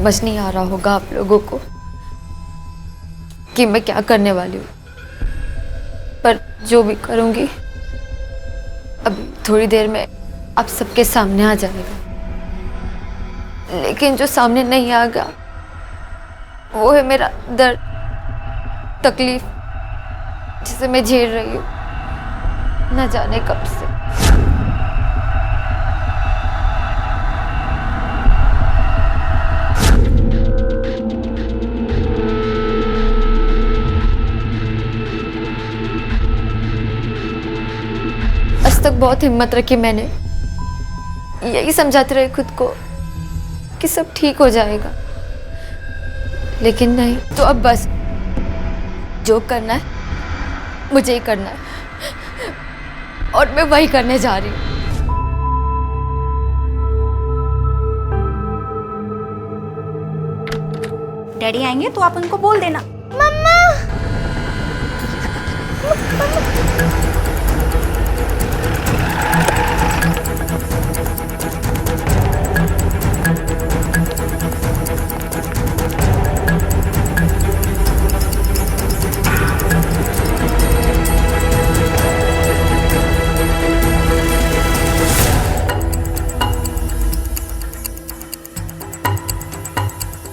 समझ नहीं आ रहा होगा आप लोगों को कि मैं क्या करने वाली हूँ, पर जो भी करूँगी अभी थोड़ी देर में आप सबके सामने आ जाएगा। लेकिन जो सामने नहीं आएगा वो है मेरा दर्द, तकलीफ जिसे मैं झेल रही हूँ न जाने कब से। आज तक बहुत हिम्मत रखी मैंने, यही समझाते रहे खुद को कि सब ठीक हो जाएगा, लेकिन नहीं। तो अब बस जो करना है मुझे ही करना है और मैं वही करने जा रही हूँ। डैडी आएंगे तो आप उनको बोल देना। मम्मा।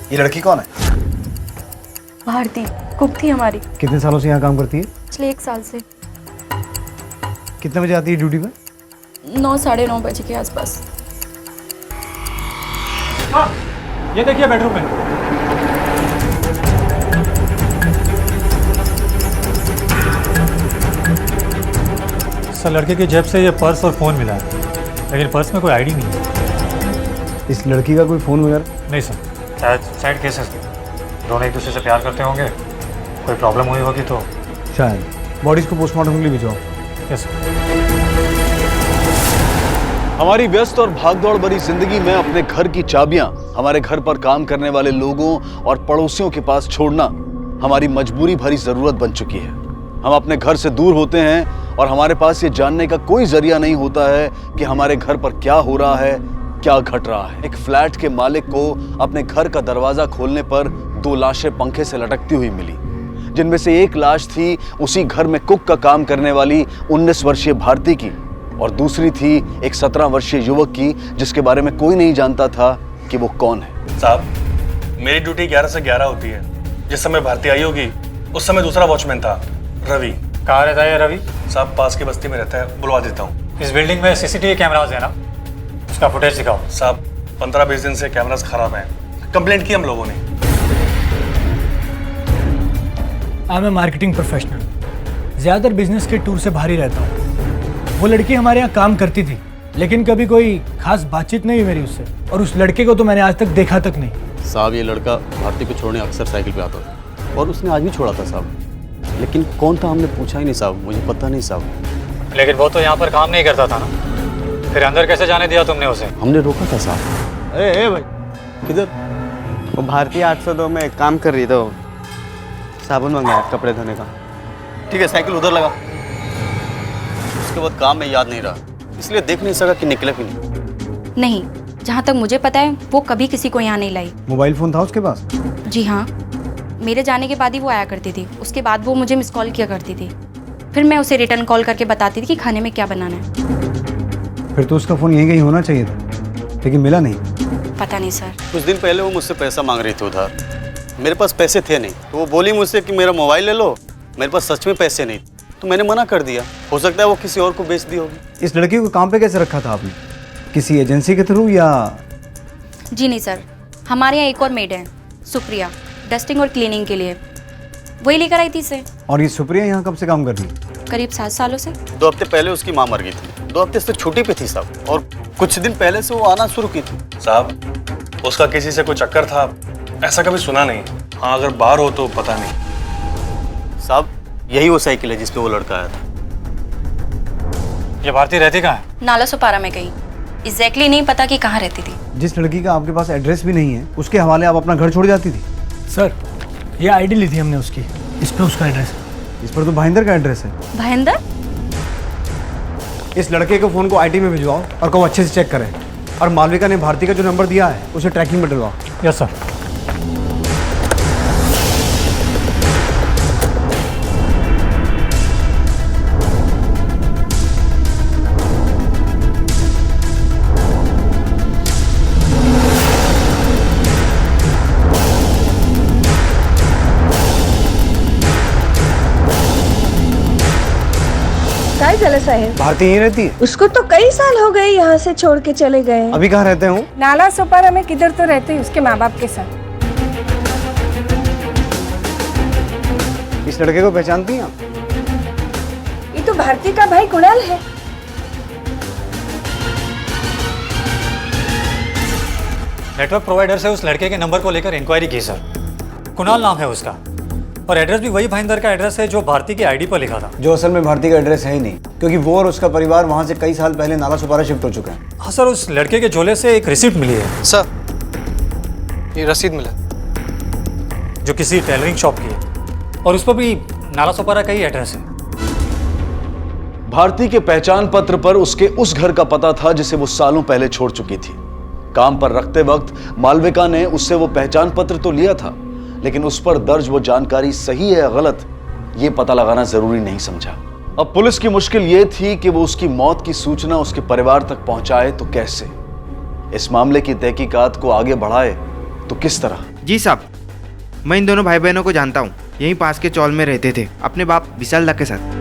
ये लड़की कौन है? भारती, कुक थी हमारी। कितने सालों से यहाँ काम करती है? पिछले 1 साल से। कितने बजे आती है ड्यूटी पे? 9 साढ़े 9 बजे के आसपास। हाँ, ये देखिए बेडरूम में। सर, लड़के की जेब से ये पर्स और फोन मिला है, लेकिन पर्स में कोई आईडी नहीं है। इस लड़की का कोई फोन वगैरह? नहीं सर, शायद साइड केसेस थे, दोनों एक दूसरे से प्यार करते होंगे, कोई प्रॉब्लम हुई होगी तो शायद। बॉडीज को पोस्टमार्टम के लिए भिजवाओ। Yes sir. हमारी व्यस्त और भागदौड़ भरी जिंदगी में अपने घर की चाबियां हमारे घर पर काम करने वाले लोगों और पड़ोसियों के पास छोड़ना हमारी मजबूरी भरी जरूरत बन चुकी है। हम अपने घर से दूर होते हैं और हमारे पास ये जानने का कोई जरिया नहीं होता है कि हमारे घर पर क्या हो रहा है, क्या घट रहा है। एक फ्लैट के मालिक को अपने घर का दरवाजा खोलने पर 2 लाशें पंखे से लटकती हुई मिली, जिनमें से एक लाश थी उसी घर में कुक का काम करने वाली 19 वर्षीय भारती की, और दूसरी थी एक 17 वर्षीय युवक की, जिसके बारे में कोई नहीं जानता था कि वो कौन है। साहब, मेरी ड्यूटी 11 से 11 होती है। जिस समय भारती आई होगी उस समय दूसरा वॉचमैन था, रवि। कहाँ रहता है रवि? साहब, पास की बस्ती में रहता है, बुलवा देता हूँ। इस बिल्डिंग में सीसीटीवी कैमराज है ना, उसका फुटेज दिखाओ। साहब, 15-20 दिन से कैमरास खराब हैं, कंप्लेंट की हम लोगों ने। I am a marketing professional, ज़्यादातर बिजनेस के टूर से बाहर ही रहता हूँ। वो लड़की हमारे यहाँ काम करती थी, लेकिन कभी कोई खास बातचीत नहीं हुई मेरी उससे, और उस लड़के को तो मैंने आज तक देखा तक नहीं। साहब, ये लड़का भारती को छोड़ने अक्सर साइकिल पे आता था और उसने आज भी छोड़ा था साहब, लेकिन कौन था हमने पूछा ही नहीं साहब, मुझे पता नहीं साहब। लेकिन वो तो यहाँ पर काम नहीं करता था ना, फिर अंदर कैसे जाने दिया तुमने उसे? हमने रोका था साहब। ए भाई, किधर? वो भारतीय 802 में काम कर रही तो साबुन मंगाया कपड़े धोने का। ठीक है, साइकिल उधर लगा। उसके बाद काम में याद नहीं रहा, इसलिए देख नहीं सका कि निकले कि नहीं, जहाँ तक मुझे पता है वो कभी किसी को यहाँ नहीं लाई। मोबाइल फोन था उसके पास? जी हाँ, मेरे जाने के बाद ही वो आया करती थी। उसके बाद वो मुझे मिस कॉल किया करती थी, फिर मैं उसे रिटर्न कॉल करके बताती थी कि खाने में क्या बनाना है। फिर तो उसका फोन यहीं कहीं होना चाहिए था, लेकिन मिला नहीं। पता नहीं सर। कुछ दिन पहले वो मुझसे पैसा मांग रही थी उधार। मेरे पास पैसे थे नहीं, तो वो बोली मुझसे कि मेरा मोबाइल ले लो। मेरे पास सच में पैसे नहीं, तो मैंने मना कर दिया। हो सकता है वो किसी और को बेच दी होगी। इस लड़की को काम पे कैसे रखा था आपने? किसी एजेंसी के थ्रू या? जी नहीं सर, हमारे यहाँ एक और मेड है, सुप्रिया, डस्टिंग और क्लीनिंग के लिए, वही लेकर आई थी इसे। और ये सुप्रिया यहाँ कब से काम कर रही है? करीब 7 सालों से। 2 हफ्ते पहले उसकी माँ मर गई थी, 2 हफ्ते से छुट्टी पे थी साहब, और कुछ दिन पहले से वो आना शुरू की थी। साहब, उसका किसी से कोई चक्कर था ऐसा कभी सुना नहीं। हाँ, अगर बाहर हो तो पता नहीं। साहब, यही वो साइकिल है जिस पे वो लड़का आया था। ये भारती रहती कहाँ है? नाला सुपारा में कहीं, एग्जैक्टली नहीं पता कि कहाँ रहती थी। जिस लड़की का आपके पास एड्रेस भी नहीं है, उसके हवाले आप अपना घर छोड़ जाती थी? सर, ये आईडी ली थी हमने उसकी, इस पर उसका एड्रेस है। इस पर तो भाईंदर का एड्रेस है। भाईंदर? इस लड़के को फोन को आईटी में भिजवाओ और कहो अच्छे से चेक करें, और मालविका ने भारती का जो नंबर दिया है उसे ट्रैकिंग में डलवाओ। Yes sir. काय झालं साहेब? भारती यहीं रहती है? उसको तो कई साल हो गए यहाँ से छोड़ के चले गए। अभी कहाँ रहते हो? नाला सोपारा में किधर तो रहते हैं उसके माँ बाप के साथ। इस लड़के को पहचानती हैं आप? ये तो भारती का भाई कुणाल है। नेटवर्क प्रोवाइडर से उस लड़के के नंबर को लेकर इंक्वायरी की सर। कुणाल नाम है उसका और एड्रेस भी वही भाईंदर का एड्रेस है जो भारती की आईडी पर लिखा था। जो असल में भारती का एड्रेस है ही नहीं, क्योंकि वो और उसका परिवार वहाँ से कई साल पहले नाला सुपारा शिफ्ट हो चुका है। हाँ सर, उस लड़के के झोले से एक रिसिप्ट मिली है सर, ये रसीद मिला जो किसी टेलरिंग शॉप की है और उस पर भी नाला सुपारा का ही एड्रेस है। भारती के पहचान पत्र पर उसके उस घर का पता था जिसे वो सालों पहले छोड़ चुकी थी। काम पर रखते वक्त मालविका ने उससे वो पहचान पत्र तो लिया था, लेकिन उस पर दर्ज वो जानकारी सही है या गलत, ये पता लगाना जरूरी नहीं समझा। अब पुलिस की मुश्किल ये थी कि वो उसकी मौत की सूचना उसके परिवार तक पहुंचाए तो कैसे, इस मामले की तहकीकात को आगे बढ़ाए तो किस तरह। जी साहब, मैं इन दोनों भाई बहनों को जानता हूँ, यहीं पास के चौल में रहते थे अपने बाप विशाल दा के साथ।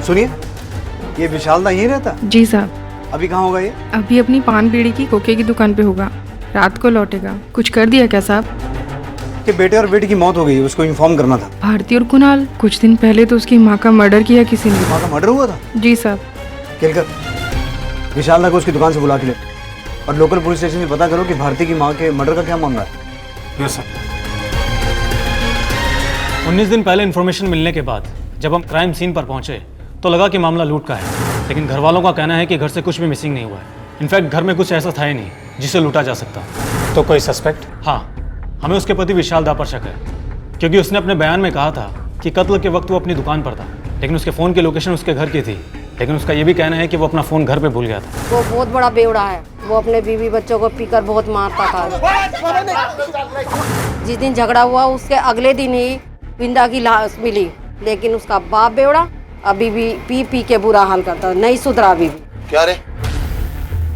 सुनिए, ये विशाल दा यहीं रहता? जी साहब। अभी कहाँ होगा ये? अभी अपनी पान बीड़ी की कोके की दुकान पे होगा, रात को लौटेगा। कुछ कर दिया क्या साहब? कि बेटे और बेटी की मौत हो गई, उसको इन्फॉर्म करना था। भारती और कुणाल, कुछ दिन पहले तो उसकी माँ का मर्डर किया किसी ने। माँ का मर्डर हुआ था? जी साहब। केलकर, विशाल दा को उसकी दुकान से बुला के ले और लोकल पुलिस स्टेशन से पता करो कि भारती की माँ के मर्डर का क्या मामला है। Yes sir. 19 दिन पहले इन्फॉर्मेशन मिलने के बाद जब हम क्राइम सीन पर पहुंचे तो लगा कि मामला लूट का है, लेकिन घर वालों का कहना है कि घर से कुछ भी मिसिंग नहीं हुआ है। इनफैक्ट घर में कुछ ऐसा था ही नहीं जिसे लूटा जा सकता। तो कोई सस्पेक्ट? हाँ, हमें उसके पति विशाल दा पर शक है, क्योंकि उसने अपने बयान में कहा था कि कत्ल के वक्त वो अपनी दुकान पर था, लेकिन उसके फ़ोन की लोकेशन उसके घर की थी। लेकिन उसका ये भी कहना है कि वो अपना फ़ोन घर पे भूल गया था। वो बहुत बड़ा बेवड़ा है, वो अपने बीवी बच्चों को पीकर बहुत मारता था। जिस दिन झगड़ा हुआ उसके अगले दिन ही विंदा की लाश मिली, लेकिन उसका बाप बेवड़ा अभी भी पी पी के बुरा हाल करता, नहीं सुधरा अभी भी। क्या रे,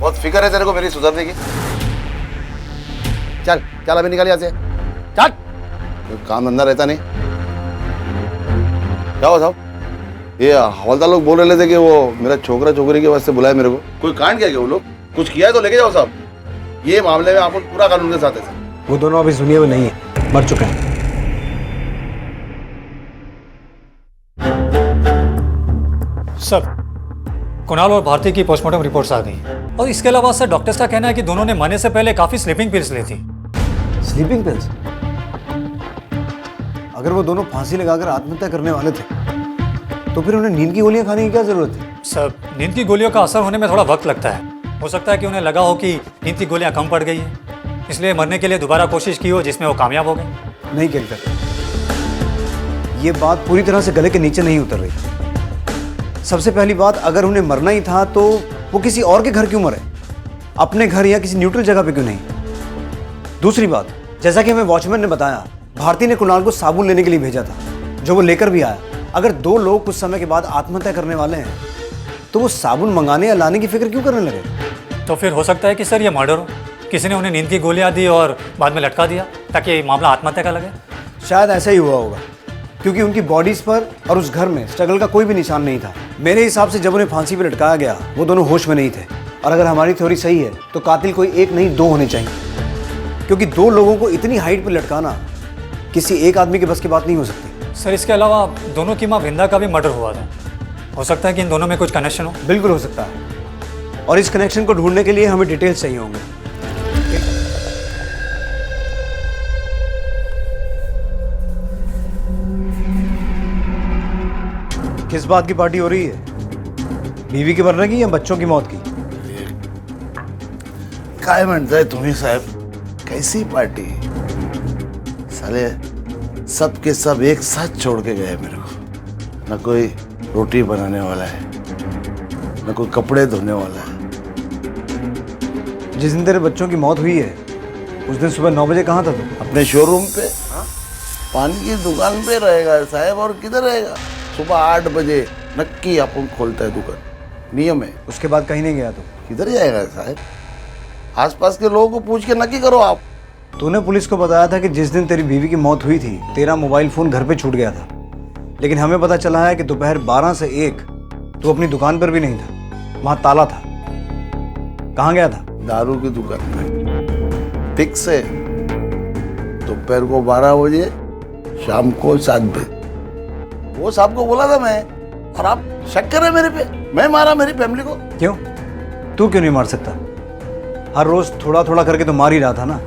बहुत फिक्र है तेरे को मेरी सुधरने की? चल चल अभी निकल यहाँ से, चल। कोई काम धंधा रहता नहीं। क्या हुआ साहब? ये हवलदार लोग बोल रहे थे कि वो मेरा छोकरा छोकरी के वास्ते बुलाए मेरे को। कोई कांड किया क्या वो लोग? कुछ किया है तो लेके जाओ साहब। ये मामले में आप पूरा कानून के साथ है। वो दोनों अब इस दुनिया में नहीं है, मर चुके हैं। सर, कुणाल और भारती की पोस्टमार्टम रिपोर्ट्स आ गई और इसके अलावा सर डॉक्टर्स का कहना है कि दोनों ने मरने से पहले काफी स्लीपिंग पिल्स ली थी। Sleeping pills? अगर वो दोनों फांसी लगाकर आत्महत्या करने वाले थे तो फिर उन्हें नींद की गोलियां खाने की क्या जरूरत थी? सर, नींद की गोलियों का असर होने में थोड़ा वक्त लगता है। हो सकता है कि उन्हें लगा हो कि नींद की गोलियां कम पड़ गई है, इसलिए मरने के लिए दोबारा कोशिश की हो जिसमें वो कामयाब हो गए। नहीं केलकर, ये बात पूरी तरह से गले के नीचे नहीं उतर रही। सबसे पहली बात, अगर उन्हें मरना ही था तो वो किसी और के घर क्यों मरे? अपने घर या किसी न्यूट्रल जगह पे क्यों नहीं? दूसरी बात, जैसा कि हमें वॉचमैन ने बताया, भारती ने कुणाल को साबुन लेने के लिए भेजा था, जो वो लेकर भी आया। अगर दो लोग कुछ समय के बाद आत्महत्या करने वाले हैं तो वो साबुन मंगाने या लाने की फिक्र क्यों करने लगे? तो फिर हो सकता है कि सर ये मर्डर हो, किसी ने उन्हें नींद की गोलियां दी और बाद में लटका दिया ताकि मामला आत्महत्या का लगे। शायद ऐसा ही हुआ होगा, क्योंकि उनकी बॉडीज पर और उस घर में स्ट्रगल का कोई भी निशान नहीं था। मेरे हिसाब से जब उन्हें फांसी पर लटकाया गया वो दोनों होश में नहीं थे। और अगर हमारी थ्योरी सही है तो कातिल कोई एक नहीं दो होने चाहिए, क्योंकि दो लोगों को इतनी हाइट पर लटकाना किसी एक आदमी के बस की बात नहीं हो सकती। सर, इसके अलावा दोनों की माँ वृंदा का भी मर्डर हुआ था। हो सकता है कि इन दोनों में कुछ कनेक्शन हो। बिल्कुल हो सकता है, और इस कनेक्शन को ढूंढने के लिए हमें डिटेल्स चाहिए होंगे। किस बात की पार्टी हो रही है? बीवी के मरने की या बच्चों की मौत की? काय म्हणताय तुम्ही साहब, कैसी पार्टी? साले सब के सब एक साथ छोड़ के गए मेरे को। न कोई रोटी बनाने वाला है, न कोई कपड़े धोने वाला है। जिस दिन तेरे बच्चों की मौत हुई है उस दिन सुबह 9 बजे कहाँ था तू? अपने शोरूम पे, पान की दुकान पे रहेगा साहब, और किधर रहेगा? सुबह 8 बजे नक्की अपन खोलता है दुकान, नियम है। उसके बाद कहीं नहीं गया तो? किधर जाएगा साहब, आसपास के लोगों को पूछ के नक्की करो आप। तूने पुलिस को बताया था कि जिस दिन तेरी बीवी की मौत हुई थी तेरा मोबाइल फोन घर पे छूट गया था, लेकिन हमें पता चला है कि दोपहर 12 से 1 तू अपनी दुकान पर भी नहीं था, वहां ताला था। कहाँ गया था? दारू की दुकान पे। फिक्स है, दोपहर को 12 बजे, शाम को 7 बजे। वो साहब को बोला था मैं, और आप शक कर रहे मेरे पे? मैं मारा मेरी फैमिली को? क्यों? तू क्यों नहीं मार सकता? हर रोज थोड़ा थोड़ा करके तो मार ही रहा था ना,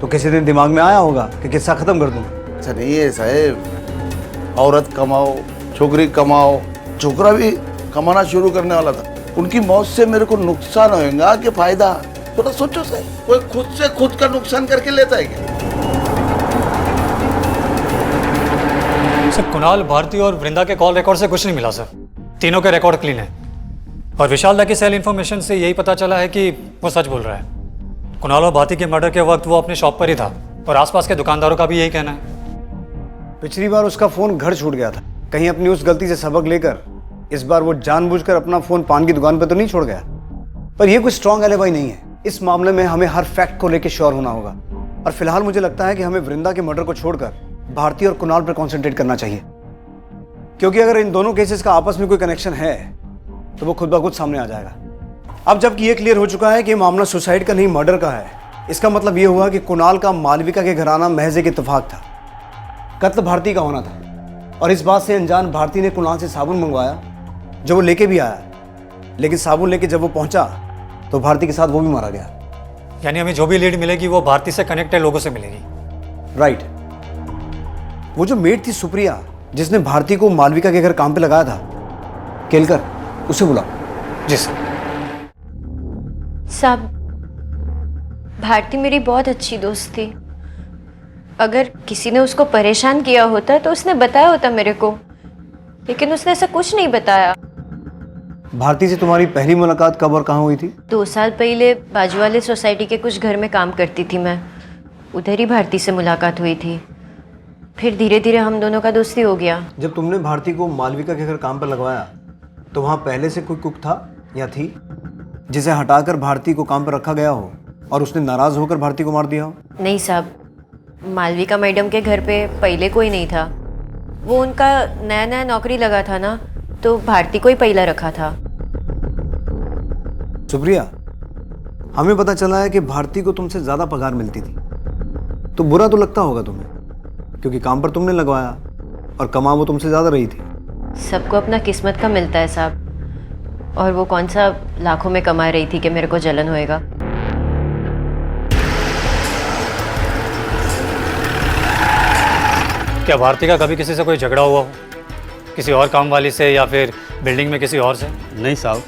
तो किसी दिन दिमाग में आया होगा कि किस्सा खत्म कर दूं। अच्छा नहीं है साहब, औरत कमाओ, छोकरी कमाओ, छोकरा भी कमाना शुरू करने वाला था। उनकी मौत से मेरे को नुकसान होगा कि फायदा? थोड़ा सोचो सर, कोई खुद से खुद का नुकसान करके लेता है क्या? सर कुणाल, भारती और वृंदा के कॉल रिकॉर्ड से कुछ नहीं मिला सर। तीनों के रिकॉर्ड क्लीन है और विशाल दा की सेल इन्फॉर्मेशन से यही पता चला है कि वो सच बोल रहा है। कुणाल और भारती के मर्डर के वक्त वो अपने शॉप पर ही था और आसपास के दुकानदारों का भी यही कहना है। पिछली बार उसका फोन घर छूट गया था, कहीं अपनी उस गलती से सबक लेकर इस बार वो जानबूझकर अपना फोन पान की दुकान पर तो नहीं छोड़ गया। पर यह कोई स्ट्रॉन्ग एलिबाई नहीं है। इस मामले में हमें हर फैक्ट को लेकर श्योर होना होगा और फिलहाल मुझे लगता है कि हमें वृंदा के मर्डर को छोड़कर भारती और कुणाल पर कॉन्सेंट्रेट करना चाहिए, क्योंकि अगर इन दोनों केसेस का आपस में कोई कनेक्शन है तो वो खुद ब खुद सामने आ जाएगा। अब जबकि ये क्लियर हो चुका है कि मामला सुसाइड का नहीं मर्डर का है, इसका मतलब ये हुआ कि कुणाल का मालविका के घर आना महज एक इत्तेफाक था, कत्ल भारती का होना था। और इस बात से अनजान भारती ने कुणाल से साबुन मंगवाया जो वो लेके भी आया, लेकिन साबुन लेके जब वो पहुंचा तो भारती के साथ वो भी मारा गया। यानी हमें जो भी लीड मिलेगी वो भारती से कनेक्टेड लोगों से मिलेगी। राइट। वो जो मेड थी सुप्रिया, जिसने भारती को मालविका के घर काम पे लगाया था, केलकर, उसे बुला। जी सर। साहब, भारती मेरी बहुत अच्छी दोस्त थी। अगर किसी ने उसको परेशान किया होता तो उसने बताया होता मेरे को, लेकिन उसने ऐसा कुछ नहीं बताया। भारती से तुम्हारी पहली मुलाकात कब और कहाँ हुई थी? 2 साल पहले बाजू वाले सोसाइटी के कुछ घर में काम करती थी मैं, उधर ही भारती से मुलाकात हुई थी। फिर धीरे धीरे हम दोनों का दोस्ती हो गया। जब तुमने भारती को मालविका के घर काम पर लगवाया तो वहाँ पहले से कोई कुक था या थी जिसे हटाकर भारती को काम पर रखा गया हो और उसने नाराज होकर भारती को मार दिया हो? नहीं साहब, मालविका मैडम के घर पे पहले कोई नहीं था। वो उनका नया नया नौकरी लगा था ना, तो भारती को ही पहला रखा था। सुप्रिया, हमें पता चला है कि भारती को तुमसे ज्यादा पगार मिलती थी, तो बुरा तो लगता होगा तुम्हें, क्योंकि काम पर तुमने लगवाया और कमा वो तुमसे ज्यादा रही थी। सबको अपना किस्मत का मिलता है साहब, और वो कौन सा लाखों में कमा रही थी कि मेरे को जलन होएगा। क्या भारती का कभी किसी से कोई झगड़ा हुआ हो, किसी और काम वाली से या फिर बिल्डिंग में किसी और से? नहीं साहब,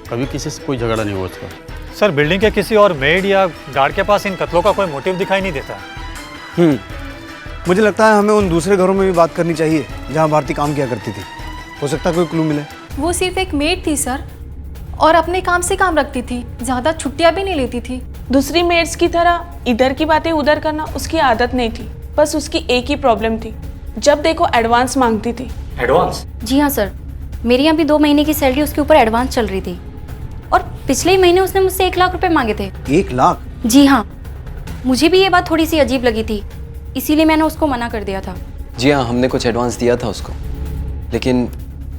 कभी किसी से कोई झगड़ा नहीं हुआ उसका। सर, बिल्डिंग के किसी और मेड या गार्ड के पास इन कत्लों का कोई मोटिव दिखाई नहीं देता। मुझे लगता है हमें उन दूसरे घरों में भी बात करनी चाहिए जहाँ भारती काम किया करती थी। हो सकता है कोई क्लू मिले। वो सिर्फ एक मेड थी सर, और अपने काम से काम रखती थी, ज़्यादा छुट्टियाँ भी नहीं लेती थी। दूसरी मेड्स की तरह इधर की बातें उधर करना उसकी आदत नहीं थी। बस उसकी एक ही प्रॉब्लम थी, जब देखो एडवांस मांगती थी। एडवांस? जी हाँ सर, मेरे यहाँ भी 2 महीने की सैलरी उसके ऊपर एडवांस चल रही थी, और पिछले ही महीने उसने मुझसे 1 लाख रुपए मांगे थे। 1 लाख? जी हाँ, मुझे भी ये बात थोड़ी सी अजीब लगी थी, इसीलिए मैंने उसको मना कर दिया था। जी हाँ, हमने कुछ एडवांस दिया था उसको,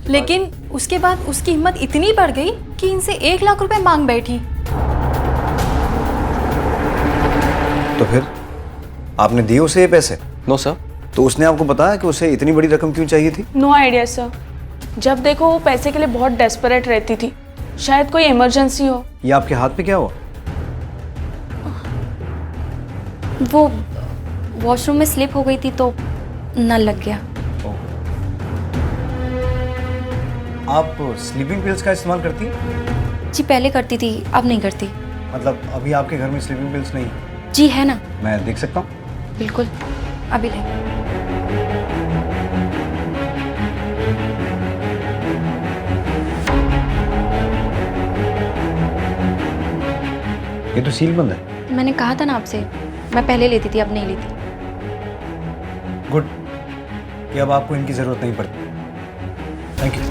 लेकिन उसके बाद उसकी हिम्मत इतनी बढ़ गई कि इनसे 1 लाख रुपए मांग बैठी। तो फिर आपने दिए उसे ये पैसे? No sir. तो उसने आपको बताया कि उसे इतनी बड़ी रकम क्यों चाहिए थी? नो आइडिया सर, जब देखो वो पैसे के लिए बहुत डेस्परेट रहती थी। शायद कोई इमरजेंसी हो। ये आपके हाथ पे क्या हुआ? वो वॉशरूम में स्लिप हो गई थी तो नल लग गया। आप स्लीपिंग पिल्स का इस्तेमाल करती हैं? जी पहले करती थी, अब नहीं करती। मतलब अभी आपके घर में स्लीपिंग पिल्स नहीं? जी है ना। मैं देख सकता हूँ? बिल्कुल, अभी ले। ये तो सील बंद है। मैंने कहा था ना आपसे, मैं पहले लेती थी, अब नहीं लेती। गुड, कि अब आपको इनकी जरूरत नहीं पड़ती। Thank you.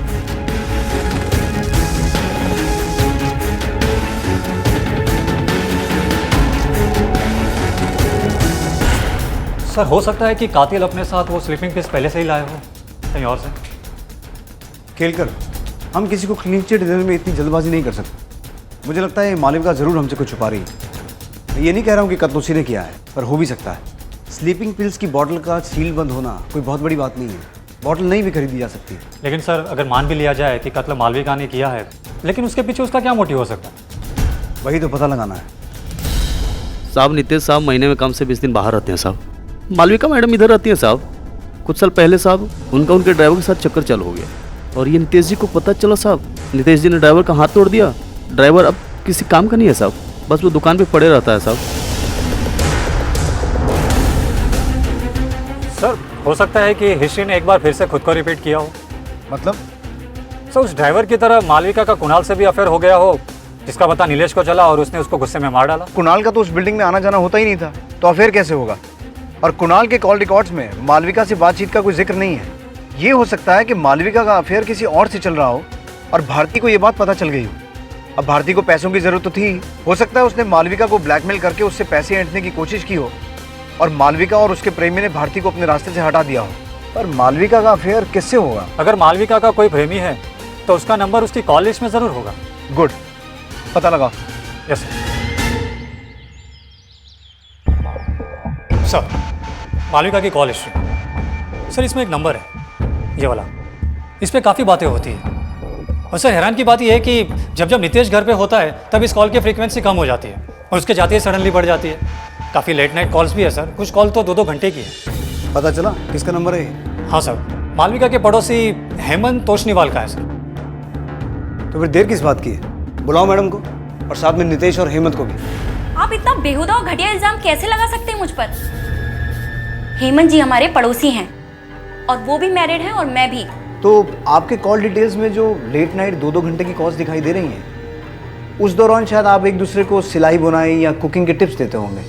सर हो सकता है कि कातिल अपने साथ वो स्लीपिंग पिल्स पहले से ही लाए हो कहीं और से। केलकर, हम किसी को क्लीन चिट देने में इतनी जल्दबाजी नहीं कर सकते। मुझे लगता है मालविका ज़रूर हमसे कुछ छुपा रही है। मैं ये नहीं कह रहा हूँ कि कत्ल उसी ने किया है, पर हो भी सकता है। स्लीपिंग पिल्स की बॉटल का सील बंद होना कोई बहुत बड़ी बात नहीं है। बॉटल नहीं भी खरीदी जा सकती है। लेकिन सर अगर मान भी लिया जाए कि कत्ल मालविका ने किया है, लेकिन उसके पीछे उसका क्या मोटिव हो सकता है? वही तो पता लगाना है। साहब नितेश साहब महीने में कम से 20 दिन बाहर रहते हैं साहब। मालविका मैडम इधर रहती हैं साहब। कुछ साल पहले साहब उनके ड्राइवर के साथ चक्कर चालू हो गया और ये नितेश जी को पता चला साहब। नितेश जी ने ड्राइवर का हाथ तोड़ दिया। ड्राइवर अब किसी काम का नहीं है साहब, बस वो दुकान पे पड़े रहता है साहब। सर हो सकता है कि हिस्ट्री ने एक बार फिर से खुद को रिपीट किया हो। मतलब? सर उस ड्राइवर की तरह मालविका का कुणाल से भी अफेयर हो गया हो, जिसका पता नीलेश को चला और उसने उसको गुस्से में मार डाला। कुणाल का तो उस बिल्डिंग में आना जाना होता ही नहीं था, तो अफेयर कैसे होगा? और कुणाल के कॉल रिकॉर्ड्स में मालविका से बातचीत का कोई जिक्र नहीं है। ये हो सकता है कि मालविका का अफेयर किसी और से चल रहा हो और भारती को ये बात पता चल गई हो। अब भारती को पैसों की जरूरत तो थी, हो सकता है उसने मालविका को ब्लैकमेल करके उससे पैसे ऐंठने की कोशिश की हो और मालविका और उसके प्रेमी ने भारती को अपने रास्ते से हटा दिया हो। पर मालविका का अफेयर किससे होगा? अगर मालविका का कोई प्रेमी है तो उसका नंबर उसकी कॉल लिस्ट में जरूर होगा। गुड, पता लगाओ। Yes sir. मालविका की कॉल हिस्ट्री सर, इसमें एक नंबर है ये वाला, इस पर काफ़ी बातें होती हैं। और सर हैरान की बात यह है कि जब नितेश घर पे होता है तब इस कॉल की फ्रीक्वेंसी कम हो जाती है और उसके जाते ही सडनली बढ़ जाती है। काफ़ी लेट नाइट कॉल्स भी है सर, कुछ कॉल तो 2-2 घंटे की है। पता चला किसका नंबर है? हाँ सर, मालविका के पड़ोसी हेमंत तोशनीवाल का है सर। तो फिर देर किस बात की है? बुलाओ मैडम को और साथ में नितेश और हेमंत को भी। आप इतना बेहुदा और घटिया इल्जाम कैसे लगा सकते हैं मुझ पर? हेमंत जी हमारे पड़ोसी हैं और वो भी मैरिड हैं और मैं भी। तो आपके कॉल डिटेल्स में जो लेट नाइट 2-2 घंटे की कॉल्स दिखाई दे रही हैं, उस दौरान शायद आप एक दूसरे को सिलाई बुनाई या कुकिंग के टिप्स देते होंगे।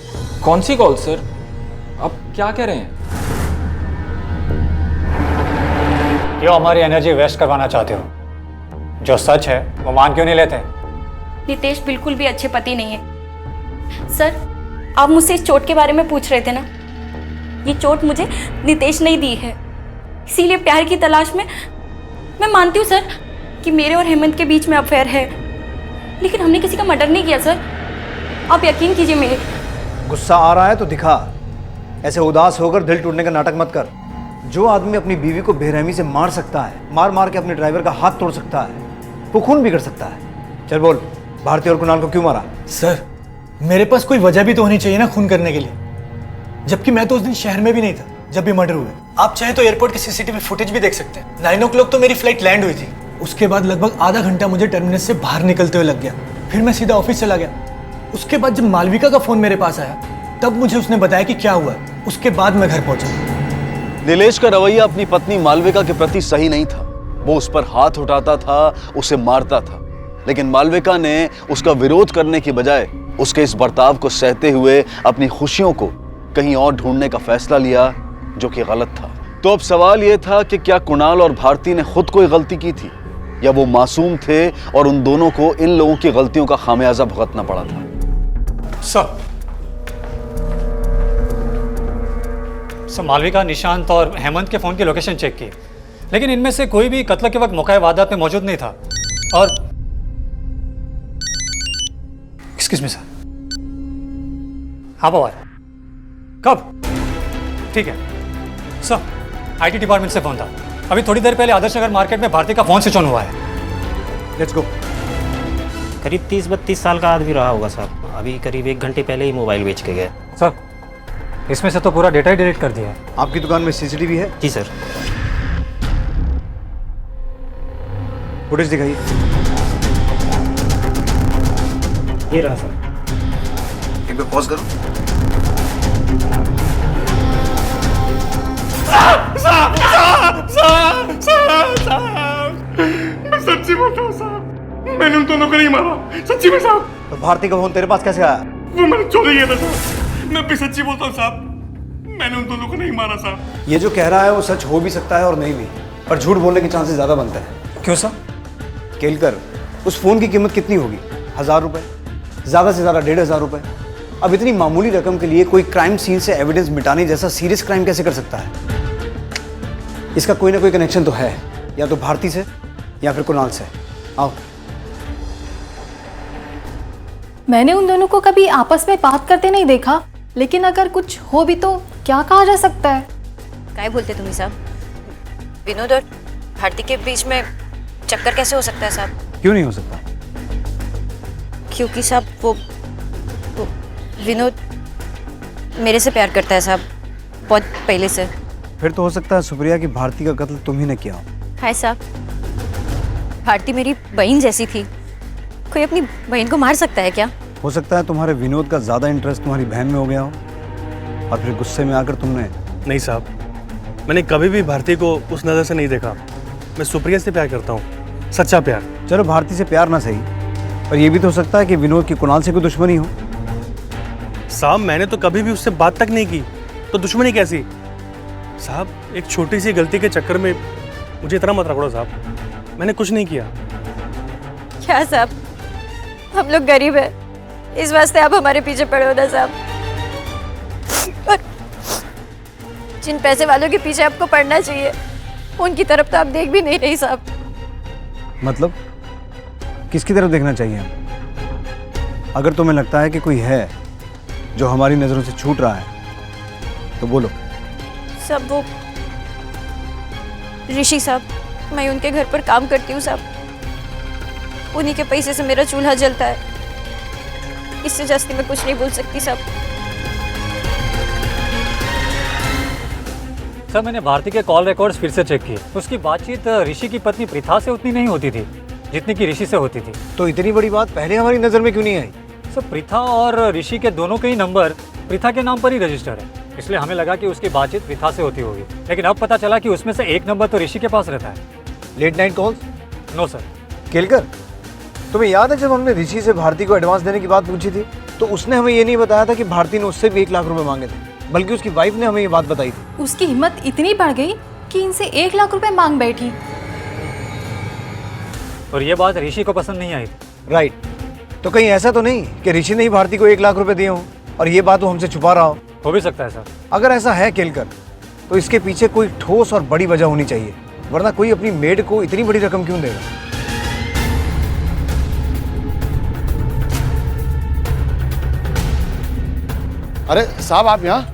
कौन सी कॉल सर? आप क्या कह रहे हैं? क्यों हमारी एनर्जी वेस्ट करवाना चाहते हो? जो सच है वो मान क्यों नहीं लेते? नितेश बिल्कुल भी अच्छे पति नहीं है। सर आप मुझसे इस चोट के बारे में पूछ रहे थे ना, ये चोट मुझे नितेश ने ही दी है। इसीलिए प्यार की तलाश में मैं मानती हूँ सर कि मेरे और हेमंत के बीच में अफेयर है, लेकिन हमने किसी का मर्डर नहीं किया सर। आप यकीन कीजिए मेरे। गुस्सा आ रहा है तो दिखा, ऐसे उदास होकर दिल टूटने का नाटक मत कर। जो आदमी अपनी बीवी को बेरहमी से मार सकता है, मार मार के अपने ड्राइवर का हाथ तोड़ सकता है, वो खून भी कर सकता है। चल बोल, भारती और कुणाल को क्यों मारा? सर मेरे पास कोई वजह भी तो होनी चाहिए ना खून करने के लिए, जबकि मैं तो उस दिन शहर में भी नहीं था जब भी मर्डर हुए। आप चाहे तो एयरपोर्ट की सीसीटीवी फुटेज भी देख सकते हैं। 9 o'clock तो मेरी फ्लाइट लैंड हुई थी। उसके बाद लगभग आधा घंटा मुझे टर्मिनस से बाहर निकलते हुए लग गया, फिर मैं सीधा ऑफिस चला गया। उसके बाद जब मालविका का फोन मेरे पास आया तब मुझे उसने बताया कि क्या हुआ। उसके बाद मैं घर पहुंचा। नीलेश का रवैया अपनी पत्नी मालविका के प्रति सही नहीं था। वो उस पर हाथ उठाता था, उसे मारता था, लेकिन मालविका ने उसका विरोध करने की बजाय उसके इस बर्ताव को सहते हुए अपनी खुशियों को कहीं और ढूंढने का फैसला लिया, जो कि गलत था। तो अब सवाल यह था कि क्या कुणाल और भारती ने खुद कोई गलती की थी या वो मासूम थे और उन दोनों को इन लोगों की गलतियों का खामियाजा भुगतना पड़ा था। सर मालविका, निशांत और हेमंत के फ़ोन की लोकेशन चेक की, लेकिन इनमें से कोई भी कत्ल के वक्त मौका वारदात में मौजूद नहीं था। और एक्सक्यूज मी सर। हाँ बाबा, कब? ठीक है सर, आईटी डिपार्टमेंट से फ़ोन था। अभी थोड़ी देर पहले आदर्श नगर मार्केट में भारती का फ़ोन स्विच ऑन हुआ है। Let's go. करीब 30-32 साल का आदमी रहा होगा साहब। अभी करीब 1 घंटे पहले ही मोबाइल बेच के गया। सर इसमें से तो पूरा डेटा ही डिलीट कर दिया है। आपकी दुकान में सीसीटीवी है? जी सर। फुटेज दिखाइए। ये रहा सर। एक बार पॉज करो। मैं सच्ची बोलता हूँ साहब, मैंने उन दोनों को नहीं मारा, सच्ची में साहब। तो भारती का फोन तेरे पास कैसे आया? वो मैंने चोरी किया था साहब। मैं भी सच्ची बोलता हूँ साहब, मैंने उन दोनों को नहीं मारा साहब। ये जो कह रहा है वो सच हो भी सकता है और नहीं भी, पर झूठ बोलने के चांसेस ज्यादा बनते हैं। क्यों सर? केलकर, उस फोन की कीमत कितनी होगी? 1000 रुपए, ज्यादा से ज्यादा 1500 रुपए। अब इतनी मामूली रकम के लिए कोई क्राइम सीन से एविडेंस मिटाने जैसा सीरियस क्राइम कैसे कर सकता है? इसका कोई ना कोई कनेक्शन तो है, या तो भारती से या फिर कुणाल से। आओ। मैंने उन दोनों को कभी आपस में बात करते नहीं देखा, लेकिन अगर कुछ हो भी तो क्या कहा जा सकता है? क्या बोलते तुम्ही साहब? विनोद और भारती के बीच में चक्कर कैसे हो सकता है साहब? क्यों नहीं हो सकता? क्योंकि साहब वो विनोद मेरे से प्यार करता है साहब, बहुत पहले से। फिर तो हो सकता है सुप्रिया की भारती का कत्ल तुम ही ने किया हो। हाय साहब, भारती मेरी बहन जैसी थी, कोई अपनी बहन को मार सकता है क्या? हो सकता है तुम्हारे विनोद का ज्यादा इंटरेस्ट तुम्हारी बहन में हो गया हो और फिर गुस्से में आकर तुमने। नहीं साहब, मैंने कभी भी भारती को उस नज़र से नहीं देखा। मैं सुप्रिया से प्यार करता हूँ, सच्चा प्यार। चलो भारती से प्यार ना सही, पर यह भी तो हो सकता है कि विनोद की कुणाल से कोई दुश्मनी हो। साहब मैंने तो कभी भी उससे बात तक नहीं की, तो दुश्मनी कैसी? साहब एक छोटी सी गलती के चक्कर में मुझे इतना मत रगड़ो साहब, मैंने कुछ नहीं किया। क्या साहब, हम लोग गरीब हैं, इस वास्ते आप हमारे पीछे पड़े हो ना साहब। और जिन पैसे वालों के पीछे आपको पड़ना चाहिए, उनकी तरफ तो आप देख भी नहीं रही साहब। मतलब किसकी तरफ देखना चाहिए हम? अगर तुम्हें लगता है कि कोई है जो हमारी नजरों से छूट रहा है तो बोलो। सब वो ऋषि साहब, मैं उनके घर पर काम करती हूँ साहब, उन्हीं के पैसे से मेरा चूल्हा जलता है, इससे जास्ती मैं कुछ नहीं बोल सकती साहब। सर मैंने भारती के कॉल रिकॉर्ड्स फिर से चेक किए, उसकी बातचीत ऋषि की पत्नी प्रीथा से उतनी नहीं होती थी जितनी की ऋषि से होती थी। तो इतनी बड़ी बात पहले हमारी नजर में क्यों नहीं आई? सर प्रीथा और ऋषि के दोनों के ही नंबर प्रीथा के नाम पर ही रजिस्टर है, इसलिए हमें लगा कि उसकी बातचीत प्रीथा से होती होगी, लेकिन अब पता चला कि उसमें से एक नंबर तो ऋषि के पास रहता है। Late night calls? No sir. Kelkar, तुम्हें याद है जब हमने ऋषि से भारती को एडवांस देने की बात पूछी थी तो उसने हमें ये नहीं बताया था कि भारती ने उससे भी 1 लाख रुपए मांगे थे, बल्कि उसकी वाइफ ने हमें ये बात बताई थी। उसकी हिम्मत इतनी बढ़ गई कि इनसे 1 लाख रुपए मांग बैठी। और ये बात ऋषि को पसंद नहीं आई। राइट, तो कहीं ऐसा तो नहीं कि ऋषि ने ही भारती को 1 लाख रुपए दिए हों और ये बात वो हमसे छुपा रहा हो भी सकता है सर। अगर ऐसा है केलकर, तो इसके पीछे कोई ठोस और बड़ी वजह होनी चाहिए, वरना कोई अपनी मेड को इतनी बड़ी रकम क्यों देगा? अरे साहब आप यहाँ?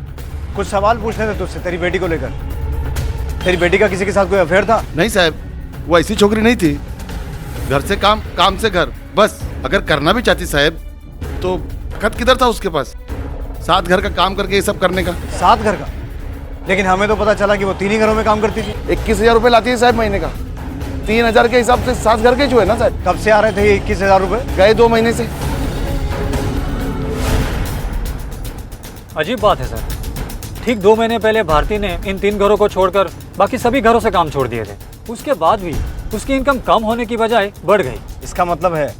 कुछ सवाल पूछने थे तुझसे तेरी बेटी को लेकर। तेरी बेटी का किसी के साथ कोई अफेयर था? नहीं साहब, वो ऐसी छोकरी नहीं थी, घर से काम, काम से घर, बस। अगर करना भी चाहती साहब तो खत किधर था उसके पास, 7 घर का काम करके ये सब करने का। 7 घर का? लेकिन हमें तो पता चला कि वो 3 ही घरों में काम करती थी। 21,000 रुपये लाती है साहब महीने का। 3,000 के हिसाब से 7 घर के जो है ना साहब। कब से आ रहे थे ये 21,000 रुपये? गए 2 महीने से। अजीब बात है सर, ठीक 2 महीने पहले भारती ने इन 3 घरों को छोड़कर बाकी सभी घरों से काम छोड़ दिए थे, उसके बाद भी उसकी इनकम कम होने की बजाय बढ़ गई। इसका मतलब है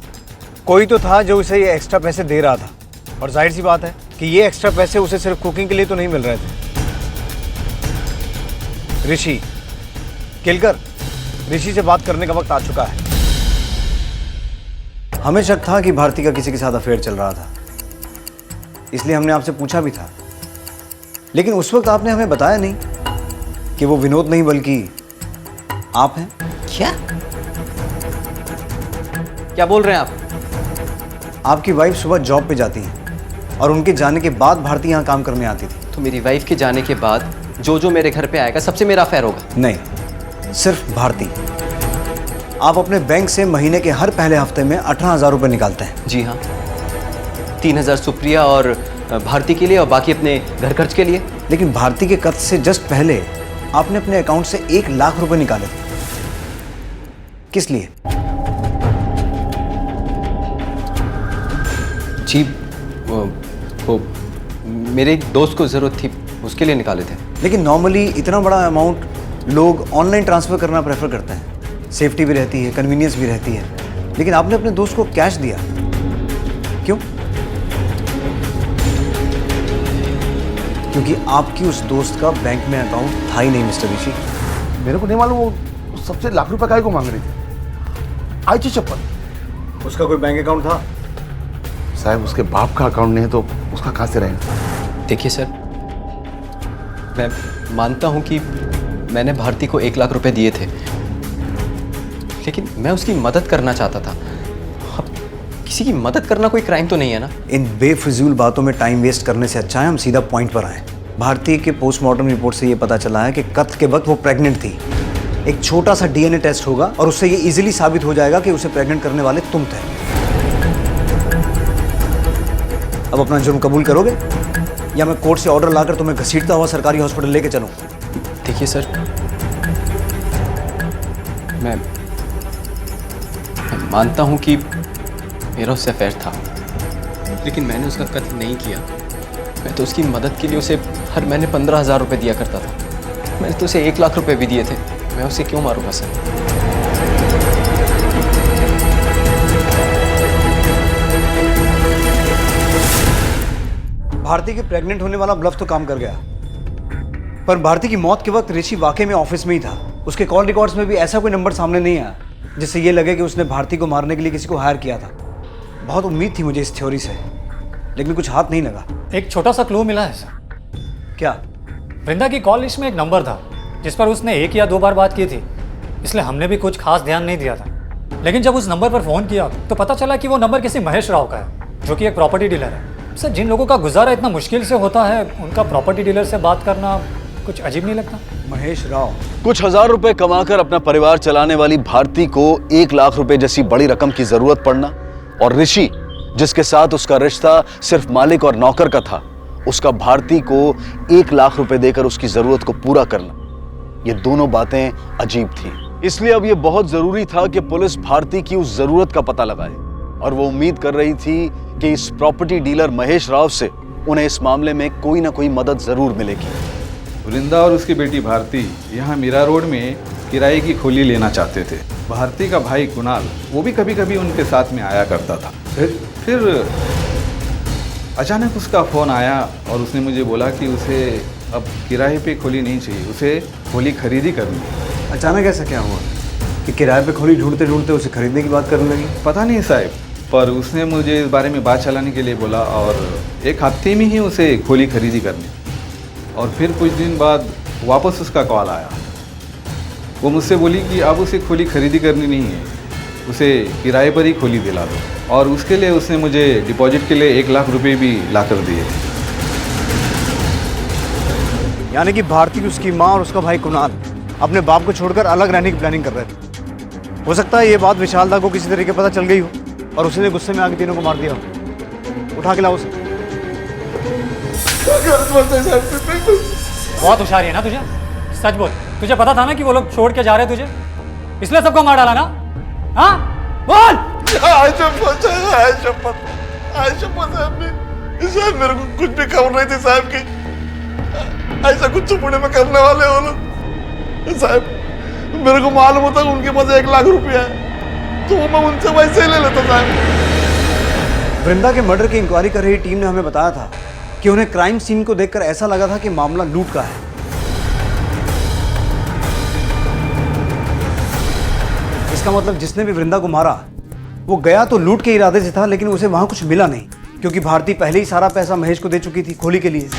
कोई तो था जो उसे ये एक्स्ट्रा पैसे दे रहा था, और जाहिर सी बात है कि ये एक्स्ट्रा पैसे उसे सिर्फ कुकिंग के लिए तो नहीं मिल रहे थे। ऋषि, केलकर, ऋषि से बात करने का वक्त आ चुका है। हमें शक था कि भारती का किसी के साथ अफेयर चल रहा था, इसलिए हमने आपसे पूछा भी था, लेकिन उस वक्त आपने हमें बताया नहीं कि वो विनोद नहीं बल्कि आप हैं। क्या बोल रहे हैं आप? आपकी वाइफ सुबह जॉब पे जाती हैं और उनके जाने के बाद भारती यहाँ काम करने आती थी। तो मेरी वाइफ के जाने के बाद जो मेरे घर पे आएगा सबसे मेरा अफेयर होगा? नहीं, सिर्फ भारती। आप अपने बैंक से महीने के हर पहले हफ्ते में 18,000 रुपये निकालते हैं। जी हाँ, 3,000 सुप्रिया और भारती के लिए और बाकी अपने घर खर्च के लिए। लेकिन भारती के कत्ल से जस्ट पहले आपने अपने अकाउंट से 1 लाख रुपए निकाले थे, किस लिए? जी वो मेरे एक दोस्त को ज़रूरत थी, उसके लिए निकाले थे। लेकिन नॉर्मली इतना बड़ा अमाउंट लोग ऑनलाइन ट्रांसफ़र करना प्रेफर करते हैं, सेफ्टी भी रहती है, कन्वीनियंस भी रहती है, लेकिन आपने अपने दोस्त को कैश दिया, क्यों? क्योंकि आपकी उस दोस्त का बैंक में अकाउंट था ही नहीं मिस्टर ऋषि। मेरे को नहीं मालूम वो सबसे लाख रुपए काहे को मांग रही थी। आईची चप्पल। उसका कोई बैंक अकाउंट था? साहब उसके बाप का अकाउंट नहीं है तो उसका कहाँ से रहेगा? देखिए सर, मैं मानता हूं कि मैंने भारती को 1 लाख रुपए दिए थे, लेकिन मैं उसकी मदद करना चाहता था। अब किसी की मदद करना कोई क्राइम तो नहीं है ना? इन बेफिजूल बातों में टाइम वेस्ट करने से अच्छा है हम सीधा पॉइंट पर आए। भारती के पोस्टमार्टम रिपोर्ट से ये पता चला है कि कत्ल के वक्त वो प्रेग्नेंट थी। एक छोटा सा डीएनए टेस्ट होगा और उससे ये इजीली साबित हो जाएगा कि उसे प्रेग्नेंट करने वाले तुम थे। अब अपना जुर्म कबूल करोगे या मैं कोर्ट से ऑर्डर लाकर तुम्हें घसीटता हुआ सरकारी हॉस्पिटल लेके चलूं? देखिए सर, मैं मानता हूं कि मेरा उससे अफेयर था, लेकिन मैंने उसका कत्ल नहीं किया। मैं तो उसकी मदद के लिए उसे हर महीने 15,000 रुपये दिया करता था। मैंने तो उसे 1 लाख रुपए भी दिए थे। मैं उसे क्यों मारूंगा सर? भारती के प्रेग्नेंट होने वाला ब्लफ तो काम कर गया, पर भारती की मौत के वक्त ऋषि वाकई में ऑफिस में ही था। उसके कॉल रिकॉर्ड्स में भी ऐसा कोई नंबर सामने नहीं आया जिससे ये लगे कि उसने भारती को मारने के लिए किसी को हायर किया था। बहुत उम्मीद थी मुझे इस थ्योरी से, लेकिन कुछ हाथ नहीं लगा। एक छोटा सा क्लू मिला है सर। क्या? वृंदा की कॉल लिस्ट में एक नंबर था जिस पर उसने 1 या 2 बार बात की थी, इसलिए हमने भी कुछ खास ध्यान नहीं दिया था। लेकिन जब उस नंबर पर फ़ोन किया तो पता चला कि वो नंबर किसी महेश राव का है, जो कि एक प्रॉपर्टी डीलर है। सर, जिन लोगों का गुजारा इतना मुश्किल से होता है, उनका प्रॉपर्टी डीलर से बात करना कुछ अजीब नहीं लगता? महेश राव कुछ हजार रुपए कमाकर अपना परिवार चलाने वाली भारती को 1 लाख रुपए जैसी बड़ी रकम की जरूरत पड़ना, और ऋषि जिसके साथ उसका रिश्ता सिर्फ मालिक और नौकर का था, उसका भारती को 1 लाख रुपए देकर उसकी जरूरत को पूरा करना, ये दोनों बातें अजीब थी। इसलिए अब ये बहुत जरूरी था कि पुलिस भारती की उस जरूरत का पता लगाए, और वो उम्मीद कर रही थी कि इस प्रॉपर्टी डीलर महेश राव से उन्हें इस मामले में कोई ना कोई मदद जरूर मिलेगी। वृंदा और उसकी बेटी भारती यहाँ मीरा रोड में किराए की खोली लेना चाहते थे। भारती का भाई कुणाल वो भी कभी कभी उनके साथ में आया करता था। फिर अचानक उसका फ़ोन आया और उसने मुझे बोला कि उसे अब किराए पे खोली नहीं चाहिए, उसे खोली खरीदी करनी है। अचानक ऐसा क्या हुआ कि किराए पे खोली ढूंढते ढूंढते उसे खरीदने की बात करने लगी? पता नहीं साहब, पर उसने मुझे इस बारे में बात चलाने के लिए बोला और 1 हफ्ते में ही उसे खोली खरीदी करनी। और फिर कुछ दिन बाद वापस उसका कॉल आया। वो मुझसे बोली कि अब उसे खोली खरीदी करनी नहीं है, उसे किराए पर ही खोली दिला दो, और उसके लिए उसने मुझे डिपॉजिट के लिए 1 लाख रुपए भी लाकर दिए। यानी कि भारती, उसकी माँ और उसका भाई कुणाल अपने बाप को छोड़कर अलग रहने की प्लानिंग कर रहे थे। हो सकता है ये बात विशाल दा को किसी तरीके पता चल गई हो और उसने गुस्से में आके तीनों को मार दिया हो। उठा के लाओ उसे। बहुत होशियारी है ना तुझे? सच बोल, तुझे पता था ना कि वो लोग छोड़ के जा रहे तुझे, इसलिए सबको मार डाला ना? हाँ बोल। साहब मेरे को कुछ भी खबर नहीं थी साहब की, ऐसा कुछ छुपने में करने वाले हो लोग। साहब मेरे को मालूम होता उनके पास 1 लाख रुपया है तो मैं उनसे वैसे ही ले लेता साहब। वृंदा के मर्डर की इंक्वायरी कर रही टीम ने हमें बताया था कि उन्हें क्राइम सीन को देखकर ऐसा लगा था कि मामला लूट का है। इसका मतलब जिसने भी वृंदा को मारा वो गया तो लूट के इरादे से था, लेकिन उसे वहां कुछ मिला नहीं क्योंकि भारती पहले ही सारा पैसा महेश को दे चुकी थी खोली के लिए।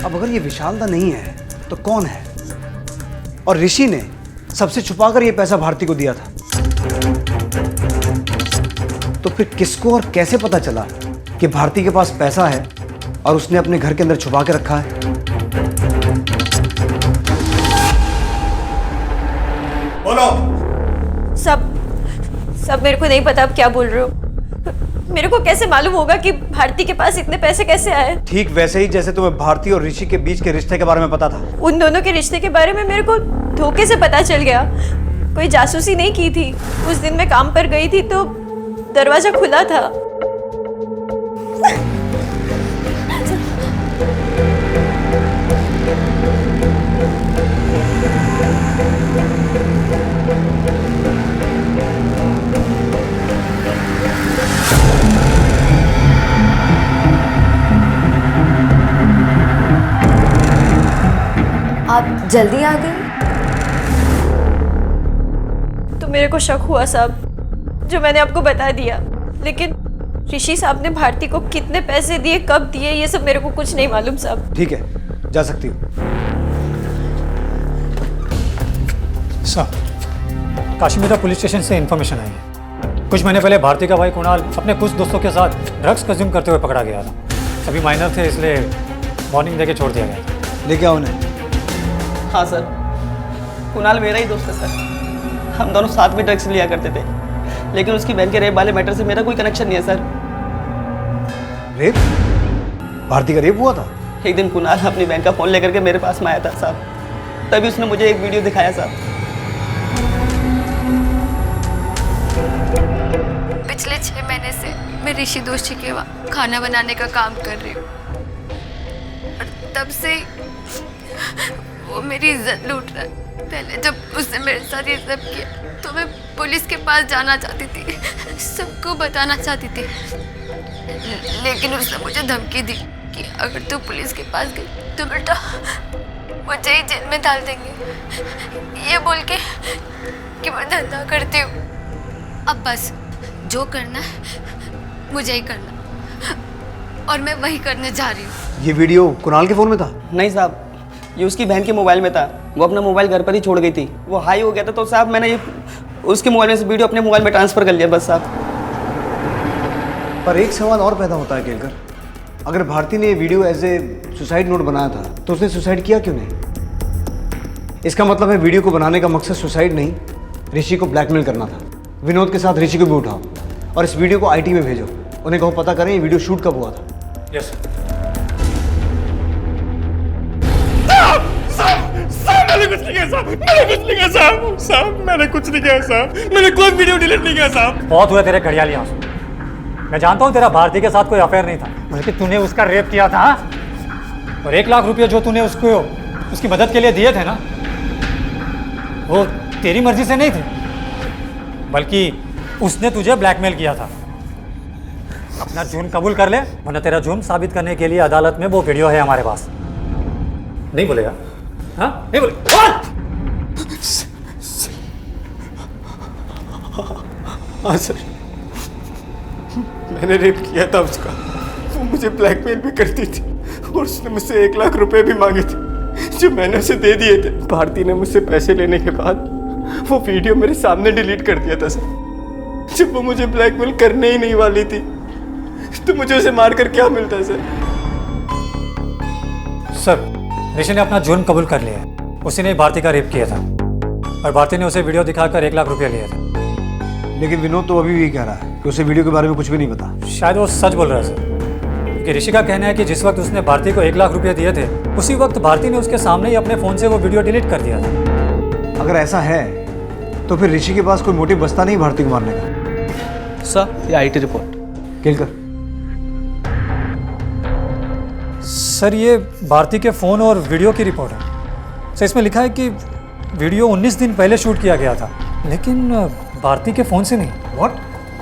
अब अगर ये विशाल दा नहीं है तो कौन है? और ऋषि ने सबसे छुपाकर ये पैसा भारती को दिया था, तो फिर किसको और कैसे पता चला कि भारती के पास पैसा है और उसने अपने घर के अंदर छुपा के रखा है? बोलो। सब मेरे को नहीं पता आप क्या बोल रहे हो। मेरे को कैसे मालूम होगा कि भारती के पास इतने पैसे कैसे आए? ठीक वैसे ही जैसे तुम्हें भारती और ऋषि के बीच के रिश्ते के बारे में पता था। उन दोनों के रिश्ते के बारे में मेरे को धोखे से पता चल गया। कोई जासूसी नहीं की थी। उस दिन मैं काम पर गई थी तो दरवाजा खुला था। आप जल्दी आ गए? तुम मेरे को शक हुआ साहब, जो मैंने आपको बता दिया। लेकिन ऋषि साहब ने भारती को कितने पैसे दिए, कब दिए, ये सब मेरे को कुछ नहीं मालूम साहब। ठीक है, जा सकती हो। सर, काश्मीरा पुलिस स्टेशन से इन्फॉर्मेशन आई है। कुछ महीने पहले भारती का भाई कुणाल अपने कुछ दोस्तों के साथ ड्रग्स कंज्यूम करते हुए पकड़ा गया था। सभी माइनर थे, इसलिए वार्निंग देके छोड़ दिया गया था। लेके आओ उन्हें। हाँ सर, कुणाल मेरा ही दोस्त है सर। हम दोनों साथ में ड्रग्स लिया करते थे, लेकिन उसकी बहन के रेप वाले मैटर से मेरा कोई कनेक्शन नहीं है सर। रेप? भारती का रेप हुआ था? एक दिन कुणाल अपनी बहन का फ़ोन लेकर के मेरे पास में आया था साहब, तभी उसने मुझे एक वीडियो दिखाया साहब। पिछले 6 महीने से मैं ऋषि दोषी के वहाँ खाना बनाने का काम कर रही हूँ, और तब से वो मेरी इज्जत लूट रहा है। पहले जब उसने मेरे साथ ये सब किया तो मैं पुलिस के पास जाना चाहती थी, सबको बताना चाहती थी, लेकिन उसने मुझे धमकी दी कि अगर तू पुलिस के पास गई तो बेटा मुझे ही जेल में डाल देंगे, ये बोल के कि मैं धंधा करती हूँ। अब बस जो करना है मुझे ही करना, और मैं वही करने जा रही हूँ। ये वीडियो कुणाल के फ़ोन में था? नहीं साहब, ये उसकी बहन के मोबाइल में था। वो अपना मोबाइल घर पर ही छोड़ गई थी, वो हाई हो गया था, तो साहब मैंने ये उसके मोबाइल में से वीडियो अपने मोबाइल में ट्रांसफ़र कर लिया बस साहब। पर एक सवाल और पैदा होता है केलकर, अगर भारती ने ये video as a suicide note बनाया था तो उसने सुसाइड किया क्यों नहीं? इसका मतलब है वीडियो को बनाने का मकसद सुसाइड नहीं, ऋषि को ब्लैकमेल करना था। विनोद के साथ ऋषि को भी उठाओ और इस वीडियो को आईटी में भेजो, उन्हें कहो पता करें ये वीडियो शूट कब हुआ था। यस मैंने कुछ नहीं किया साहब, मैंने कुछ नहीं किया साहब, साहब मैंने कुछ नहीं किया साहब, मैंने कोई वीडियो डिलीट नहीं किया साहब। बहुत हुए तेरे घड़ियाली आंसू। मैं जानता हूँ तेरा भारती के साथ कोई अफेयर नहीं था, बल्कि तूने उसका रेप किया था। और 1 लाख रुपये जो तूने उसको उसकी मदद के लिए दिए थे ना, वो तेरी मर्जी से नहीं थे, बल्कि उसने तुझे ब्लैकमेल किया था। अपना जुर्म कबूल कर ले, वरना तेरा जुर्म साबित करने के लिए अदालत में वो वीडियो है हमारे पास। नहीं बोलेगा? हाँ नहीं बोले? हाँ सर, मैंने रेप किया था उसका। वो मुझे ब्लैकमेल भी करती थी और उसने मुझसे 1 लाख रुपए भी मांगे थे, जो मैंने उसे दे दिए थे। भारती ने मुझसे पैसे लेने के बाद वो वीडियो मेरे सामने डिलीट कर दिया था सर। जब वो मुझे ब्लैकमेल करने ही नहीं वाली थी तो मुझे उसे मारकर क्या मिलता सर? सर, ऋषि ने अपना जुर्म कबूल कर लिया है। उसी ने भारती का रेप किया था और भारती ने उसे वीडियो दिखाकर 1 लाख रुपया लिए थे। लेकिन विनोद तो अभी भी कह रहा है कि उसे वीडियो के बारे में कुछ भी नहीं पता। शायद वो सच बोल रहा है सर, क्योंकि ऋषि का कहना है कि जिस वक्त उसने भारती को 1 लाख रुपये दिए थे, उसी वक्त भारती ने उसके सामने ही अपने फ़ोन से वो वीडियो डिलीट कर दिया था। अगर ऐसा है तो फिर ऋषि के पास कोई मोटिव बचता नहीं भारती को मारने का। सर, ये आईटी रिपोर्ट। केलकर सर, ये भारती के फ़ोन और वीडियो की रिपोर्ट है सर। इसमें लिखा है कि वीडियो 19 दिन पहले शूट किया गया था, लेकिन भारती के फ़ोन से नहीं। व्हाट?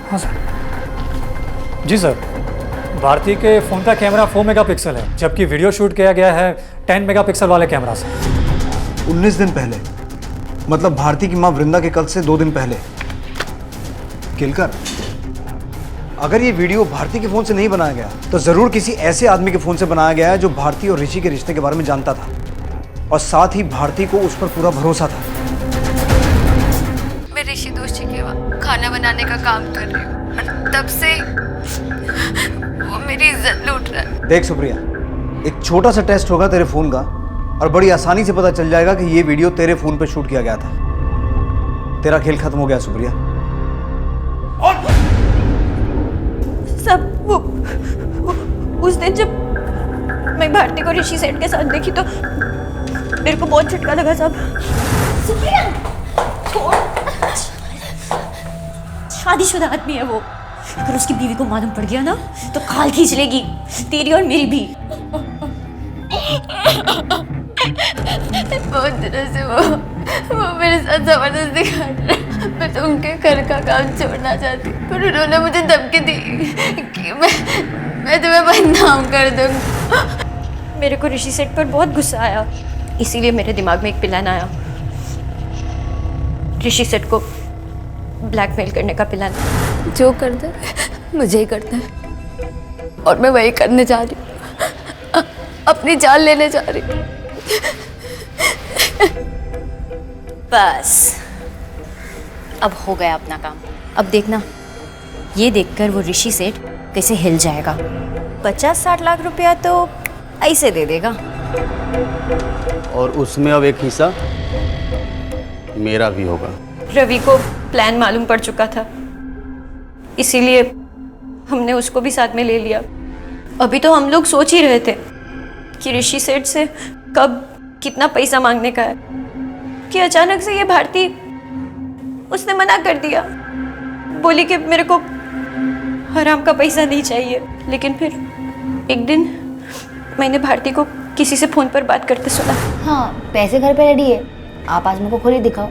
हाँ सर। जी सर, भारती के फ़ोन का कैमरा 4 मेगापिक्सल है, जबकि वीडियो शूट किया गया है 10 मेगापिक्सल वाले कैमरा से। 19 दिन पहले मतलब भारती की माँ वृंदा के कल से 2 दिन पहले। केलकर, अगर ये वीडियो भारती के फ़ोन से नहीं बनाया गया तो ज़रूर किसी ऐसे आदमी के फ़ोन से बनाया गया है जो भारती और ऋषि के रिश्ते के बारे में जानता था, और साथ ही भारती को उस पर पूरा भरोसा था। मैं ऋषि दोषी के वहाँ खाना बनाने का काम कर रही हूँ, और तब से वो मेरी इज्जत लूट रहा है। देख सुप्रिया, एक छोटा सा टेस्ट होगा तेरे फ़ोन का और बड़ी आसानी से पता चल जाएगा कि ये वीडियो तेरे फ़ोन पे शूट किया गया था। तेरा खेल खत्म हो गया सुप्रिया। सब वो उस दिन जब मैं भारती को ऋषि सेठ के साथ देखी तो मेरे को बहुत झटका लगा साहब। शादीशुदा आदमी है वो, अगर उसकी बीवी को मालूम पड़ गया ना तो खाल खींच लेगी, तेरी और मेरी भी। बहुत दिनों से वो मेरे साथ जबरदस्ती कर रहा है। मैं तो उनके घर का काम छोड़ना चाहती, पर उन्होंने मुझे धमकी दी कि मैं तुम्हें बदनाम कर दूंगी। मेरे को ऋषि सेठ पर बहुत गुस्सा आया, इसीलिए मेरे दिमाग में एक प्लान आया। ऋषि सेठ को ब्लैकमेल करने का प्लान। जो करना है मुझे ही करना है और मैं वही करने जा रही हूँ, अपनी जान लेने जा रही हूँ। बस अब हो गया अपना काम। अब देखना, ये देखकर वो ऋषि सेठ कैसे हिल जाएगा। 50-60 लाख रुपया तो ऐसे दे देगा। और उसमें अब एक हिस्सा मेरा भी होगा। रवि को प्लान मालूम पड़ चुका था, इसीलिए हमने उसको भी साथ में ले लिया। अभी तो हम लोग सोच ही रहे थे कि ऋषि सेठ से कब कितना पैसा मांगने का है, कि अचानक से ये भारती उसने मना कर दिया, बोली कि मेरे को हराम का पैसा नहीं चाहिए। लेकिन फिर एक दिन मैंने भारती को किसी से फ़ोन पर बात करते सुना। हाँ, पैसे घर पे रेडी है, आप आज मेरे को खोली दिखाओ,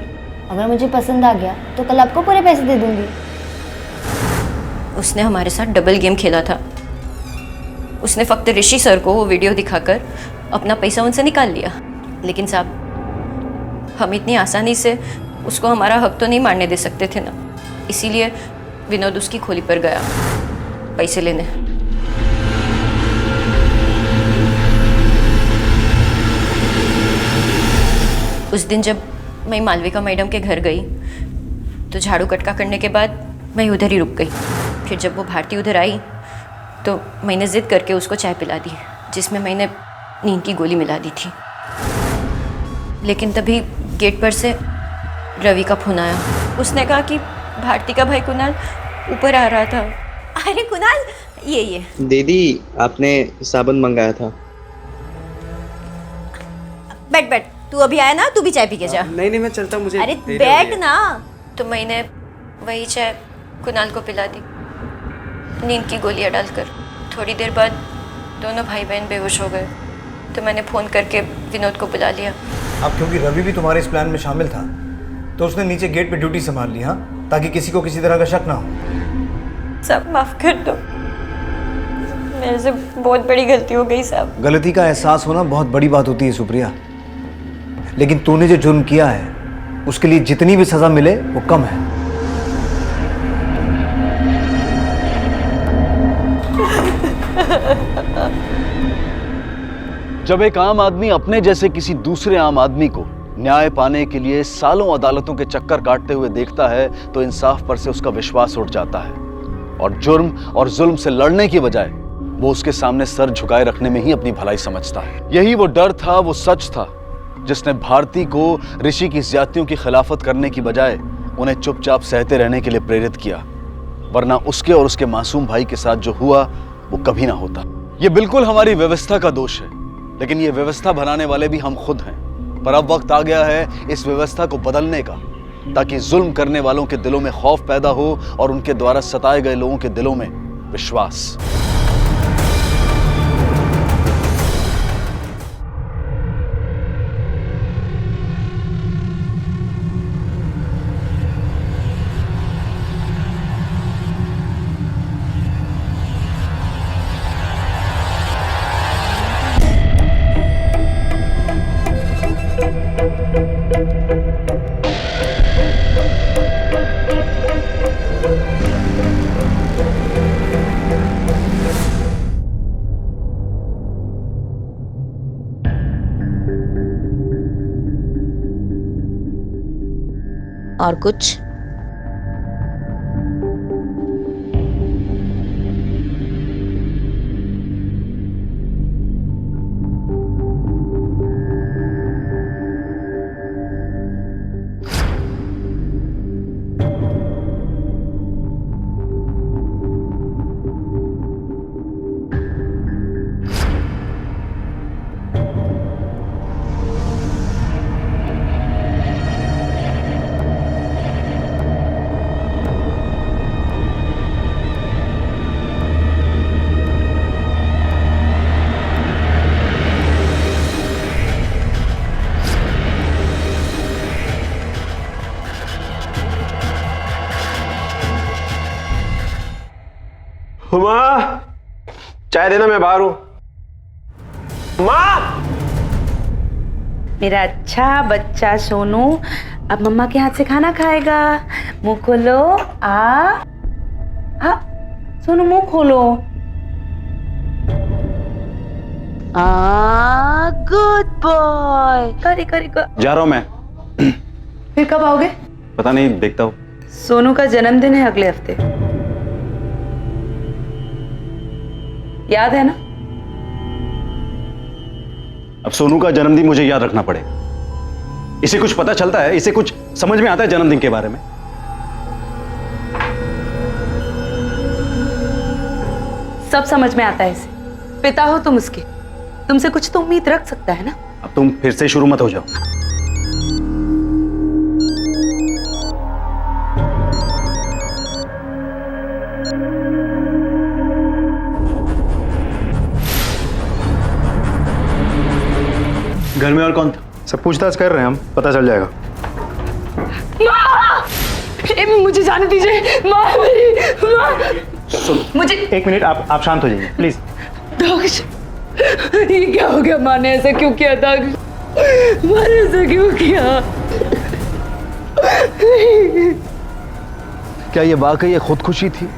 अगर मुझे पसंद आ गया तो कल आपको पूरे पैसे दे दूंगी। उसने हमारे साथ डबल गेम खेला था। उसने फक्त ऋषि सर को वो वीडियो दिखाकर अपना पैसा उनसे निकाल लिया। लेकिन साहब, हम इतनी आसानी से उसको हमारा हक तो नहीं मारने दे सकते थे ना, इसीलिए विनोद उसकी खोली पर गया पैसे लेने। उस दिन जब मैं मालविका मैडम के घर गई तो झाड़ू कटका करने के बाद मैं उधर ही रुक गई। फिर जब वो भारती उधर आई तो मैंने ज़िद करके उसको चाय पिला दी, जिसमें मैंने नींद की गोली मिला दी थी। लेकिन तभी गेट पर से रवि का फोन आया। उसने कहा कि भारती का भाई कुणाल ऊपर आ रहा था। अरे कुणाल, ये दीदी, आपने साबुन मंगाया था। बैठ, तू अभी आया ना, तू भी चाय पी के जा। नहीं, मैं चलता, मुझे अरे बैठ ना। तो मैंने वही चाय कुणाल को पिला दी, नींद की गोलियां डालकर। थोड़ी देर बाद दोनों भाई बहन बेहोश हो गए, तो मैंने फ़ोन करके विनोद को बुला लिया। अब क्योंकि रवि भी तुम्हारे इस प्लान में शामिल था, तो उसने नीचे गेट पे ड्यूटी संभाल ली, हाँ, ताकि किसी को किसी तरह का शक ना हो। सब माफ़ कर दो, मेरे से बहुत बड़ी गलती हो गई साहब। गलती का एहसास होना बहुत बड़ी बात होती है सुप्रिया, लेकिन तूने जो जुर्म किया है उसके लिए जितनी भी सजा मिले वो कम है। जब एक आम आदमी अपने जैसे किसी दूसरे आम आदमी को न्याय पाने के लिए सालों अदालतों के चक्कर काटते हुए देखता है तो इंसाफ पर से उसका विश्वास उठ जाता है और जुर्म और जुल्म से लड़ने की बजाय वो उसके सामने सर झुकाए रखने में ही अपनी भलाई समझता है। यही वो डर था, वो सच था जिसने भारती को ऋषि की ज्यादतियों की खिलाफत करने की बजाय उन्हें चुपचाप सहते रहने के लिए प्रेरित किया, वरना उसके और उसके मासूम भाई के साथ जो हुआ वो कभी ना होता। ये बिल्कुल हमारी व्यवस्था का दोष है, लेकिन ये व्यवस्था बनाने वाले भी हम खुद हैं। पर अब वक्त आ गया है इस व्यवस्था को बदलने का, ताकि जुल्म करने वालों के दिलों में खौफ पैदा हो और उनके द्वारा सताए गए लोगों के दिलों में विश्वास। और कुछ? माँ, चाय देना, मैं बाहर हूँ। माँ, मेरा अच्छा बच्चा सोनू, अब मम्मा के हाथ से खाना खाएगा। मुंह खोलो। सोनू मुंह खोलो। Good boy. करी करी कर। जा रहा हूँ मैं। फिर कब आओगे? पता नहीं, देखता हूँ। सोनू का जन्मदिन है अगले हफ्ते, याद है ना? अब सोनू का जन्मदिन मुझे याद रखना पड़े? इसे कुछ पता चलता है? इसे कुछ समझ में आता है जन्मदिन के बारे में? सब समझ में आता है इसे। पिता हो तुम उसके, तुमसे कुछ तो उम्मीद रख सकता है ना। अब तुम फिर से शुरू मत हो जाओ। घर में और कौन था? सब पूछताछ कर रहे हैं हम, पता चल जाएगा। मुझे जाने दीजिए। माँ मेरी माँ। मुझे एक मिनट, आप शांत हो जाइए प्लीज। दक्ष, ये क्या हो गया? माँ ने ऐसा क्यों किया? दक्ष, माँ ने ऐसा क्यों किया? क्या ये वाकई एक खुदकुशी थी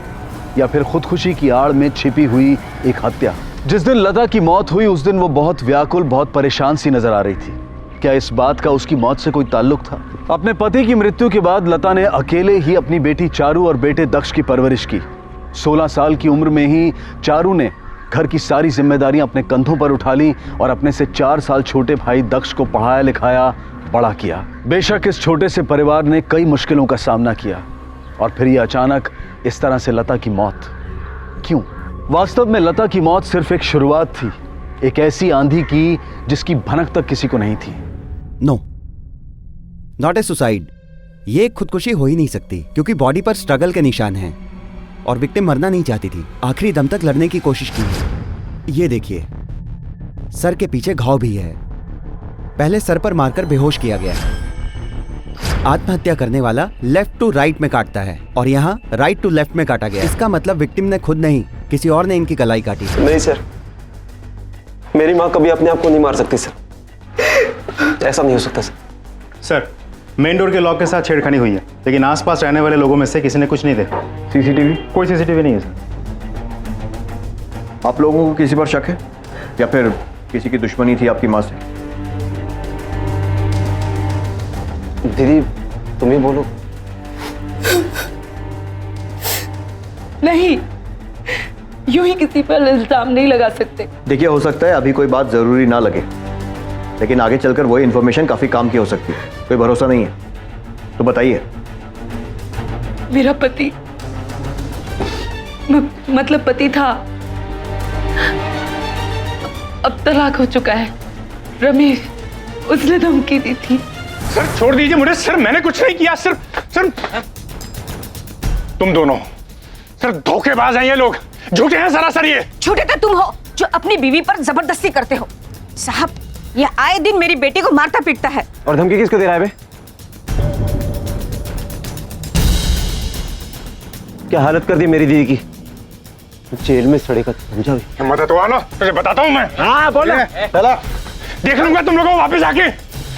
या फिर खुदकुशी की आड़ में छिपी हुई एक हत्या? जिस दिन लता की मौत हुई उस दिन वो बहुत व्याकुल, बहुत परेशान सी नजर आ रही थी। क्या इस बात का उसकी मौत से कोई ताल्लुक था? अपने पति की मृत्यु के बाद लता ने अकेले ही अपनी बेटी चारू और बेटे दक्ष की परवरिश की। 16 साल की उम्र में ही चारू ने घर की सारी जिम्मेदारियां अपने कंधों पर उठा ली और अपने से 4 साल छोटे भाई दक्ष को पढ़ाया लिखाया, बड़ा किया। बेशक इस छोटे से परिवार ने कई मुश्किलों का सामना किया और फिर ये अचानक इस तरह से लता की मौत क्यों? वास्तव में लता की मौत सिर्फ एक शुरुआत थी, एक ऐसी आंधी की जिसकी भनक तक किसी को नहीं थी। No, not a suicide. ये खुदकुशी हो ही नहीं सकती क्योंकि बॉडी पर स्ट्रगल के निशान हैं और विक्टिम मरना नहीं चाहती थी, आखिरी दम तक लड़ने की कोशिश की। ये देखिए, सर के पीछे घाव भी है। पहले सर पर मारकर बेहोश किया गया है। आत्महत्या करने वाला लेफ्ट टू राइट में काटता है और यहाँ राइट टू लेफ्ट में काटा गया। इसका मतलब विक्टिम ने खुद नहीं, किसी और ने इनकी कलाई काटी। नहीं सर, मेरी माँ कभी अपने आप को नहीं मार सकती सर, ऐसा नहीं हो सकता सर। सर, मेन डोर के लॉक के साथ छेड़खानी हुई है, लेकिन आसपास रहने वाले लोगों में से किसी ने कुछ नहीं देखा। सीसीटीवी? कोई सीसीटीवी नहीं है सर। आप लोगों को किसी पर शक है या फिर किसी की दुश्मनी थी आपकी माँ से? दीदी तुम ही बोलो। नहीं, यूं ही किसी पर इल्जाम नहीं लगा सकते। देखिए, हो सकता है अभी कोई बात जरूरी ना लगे, लेकिन आगे चलकर वही इंफॉर्मेशन काफी काम की हो सकती है। कोई भरोसा नहीं है तो बताइए। मेरा पति मतलब पति था, अब तलाक हो चुका है। रमेश, उसने धमकी दी थी। सर छोड़ दीजिए मुझे सर, मैंने कुछ नहीं किया। सर तुम दोनों सर धोखेबाज हैं, ये लोग झूठे हैं सरासर। ये झूठे तो तुम हो जो अपनी बीवी पर जबरदस्ती करते हो। साहब, ये आए दिन मेरी बेटी को मारता पीटता है। और धमकी किसको दे रहा है बे? क्या हालत कर दी मेरी दीदी की, जेल में सड़ेगा समझा भी। हिम्मत है तो आना, तुझे बताता हूँ मैं। हाँ बोलो। चला, देख लूंगा तुम लोगों को वापस आके।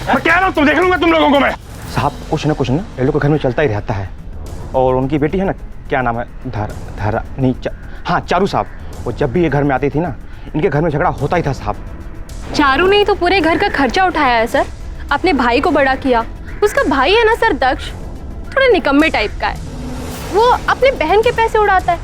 मैं कह रहा हूँ, तुम देख लूंगा तुम लोगों को मैं। साहब, कुछ ना ये लोग के घर में चलता ही रहता है। और उनकी बेटी है ना, क्या नाम है, धारा नहीं, हाँ चारू साहब, वो जब भी ये घर में आती थी ना, इनके घर में झगड़ा होता ही था साहब। चारू ने ही तो पूरे घर का खर्चा उठाया है सर, अपने भाई को बड़ा किया। उसका भाई है ना सर दक्ष, थोड़ा निकम्मे टाइप का है। वो अपने बहन के पैसे उड़ाता है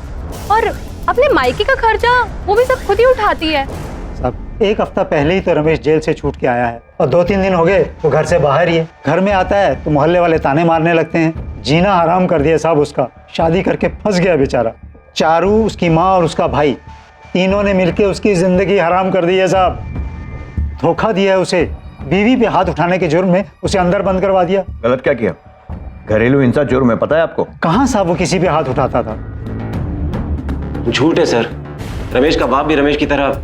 और अपने मायके का खर्चा वो भी सब खुद ही उठाती है। साहब, एक हफ्ता पहले ही तो रमेश जेल से छूट के आया है और 2-3 दिन हो गए तो घर से बाहर ही है। घर में आता है तो मोहल्ले वाले ताने मारने लगते हैं। जीना हराम कर दिया साहब उसका, शादी करके फंस गया बेचारा। चारू, उसकी माँ और उसका भाई, तीनों ने मिलकर उसकी जिंदगी हराम कर दी है साहब। धोखा दिया है उसे, बीवी पे हाथ उठाने के जुर्म में उसे अंदर बंद करवा दिया। गलत क्या किया? घरेलू हिंसा जुर्म है, पता है आपको? कहाँ साहब वो किसी पे हाथ उठाता था। झूठ है सर, रमेश का बाप भी रमेश की तरह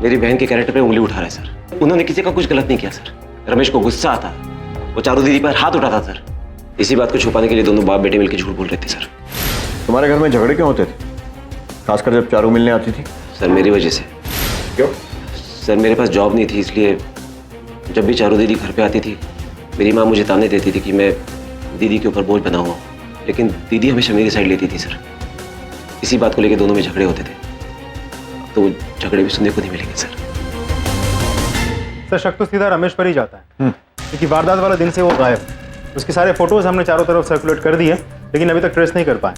मेरी बहन के कैरेक्टर पे उंगली उठा रहा है सर। उन्होंने किसी का कुछ गलत नहीं किया सर। रमेश को गुस्सा आता, वो चारू दीदी पर हाथ उठाता सर। इसी बात को छुपाने के लिए दोनों बाप बेटे मिलकर झूठ बोल रहे थे सर। तुम्हारे घर में झगड़े क्यों होते थे, खासकर जब चारू मिलने आती थी? सर मेरी वजह से। क्यों? सर मेरे पास जॉब नहीं थी, इसलिए जब भी चारू दीदी घर पे आती थी मेरी माँ मुझे ताने देती थी कि मैं दीदी के ऊपर बोझ बना हुआ हूँ, लेकिन दीदी हमेशा मेरी साइड लेती थी सर। इसी बात को लेकर दोनों में झगड़े होते थे। तो वो झगड़े भी सुनने को नहीं मिलेंगे सर। सर शक तो सीधा रमेश पर ही जाता है, क्योंकि वारदात वाला दिन से वो गायब। उसके सारे फोटोज हमने चारों तरफ सर्कुलेट कर दिए, लेकिन अभी तक ट्रेस नहीं कर पाए।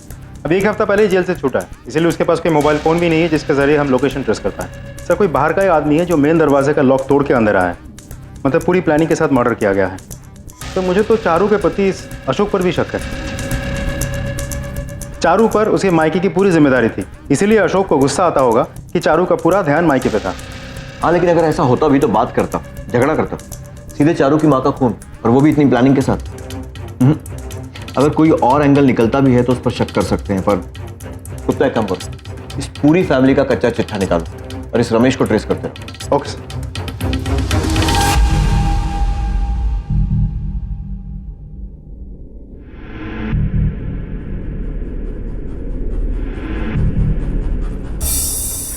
अभी 1 हफ्ता पहले ही जेल से छूटा है, इसीलिए उसके पास कोई मोबाइल फ़ोन भी नहीं है जिसके जरिए हम लोकेशन ट्रेस कर पाए। सर कोई बाहर का ही आदमी है जो मेन दरवाजे का लॉक तोड़ के अंदर आया है, मतलब पूरी प्लानिंग के साथ मर्डर किया गया है। तो मुझे तो चारू के पति इस अशोक पर भी शक है। चारू पर उसके मायके की पूरी जिम्मेदारी थी, इसीलिए अशोक को गुस्सा आता होगा कि चारू का पूरा ध्यान मायके पे था। हाँ, लेकिन अगर ऐसा होता भी तो बात करता, झगड़ा करता। सीधे चारू की माँ का खून, और वो भी इतनी प्लानिंग के साथ। अगर कोई और एंगल निकलता भी है तो उस पर शक कर सकते हैं, पर कुत्ता एक काम करो, इस पूरी फैमिली का कच्चा चिट्ठा निकालो और इस रमेश को ट्रेस करते हैं। Okay sir.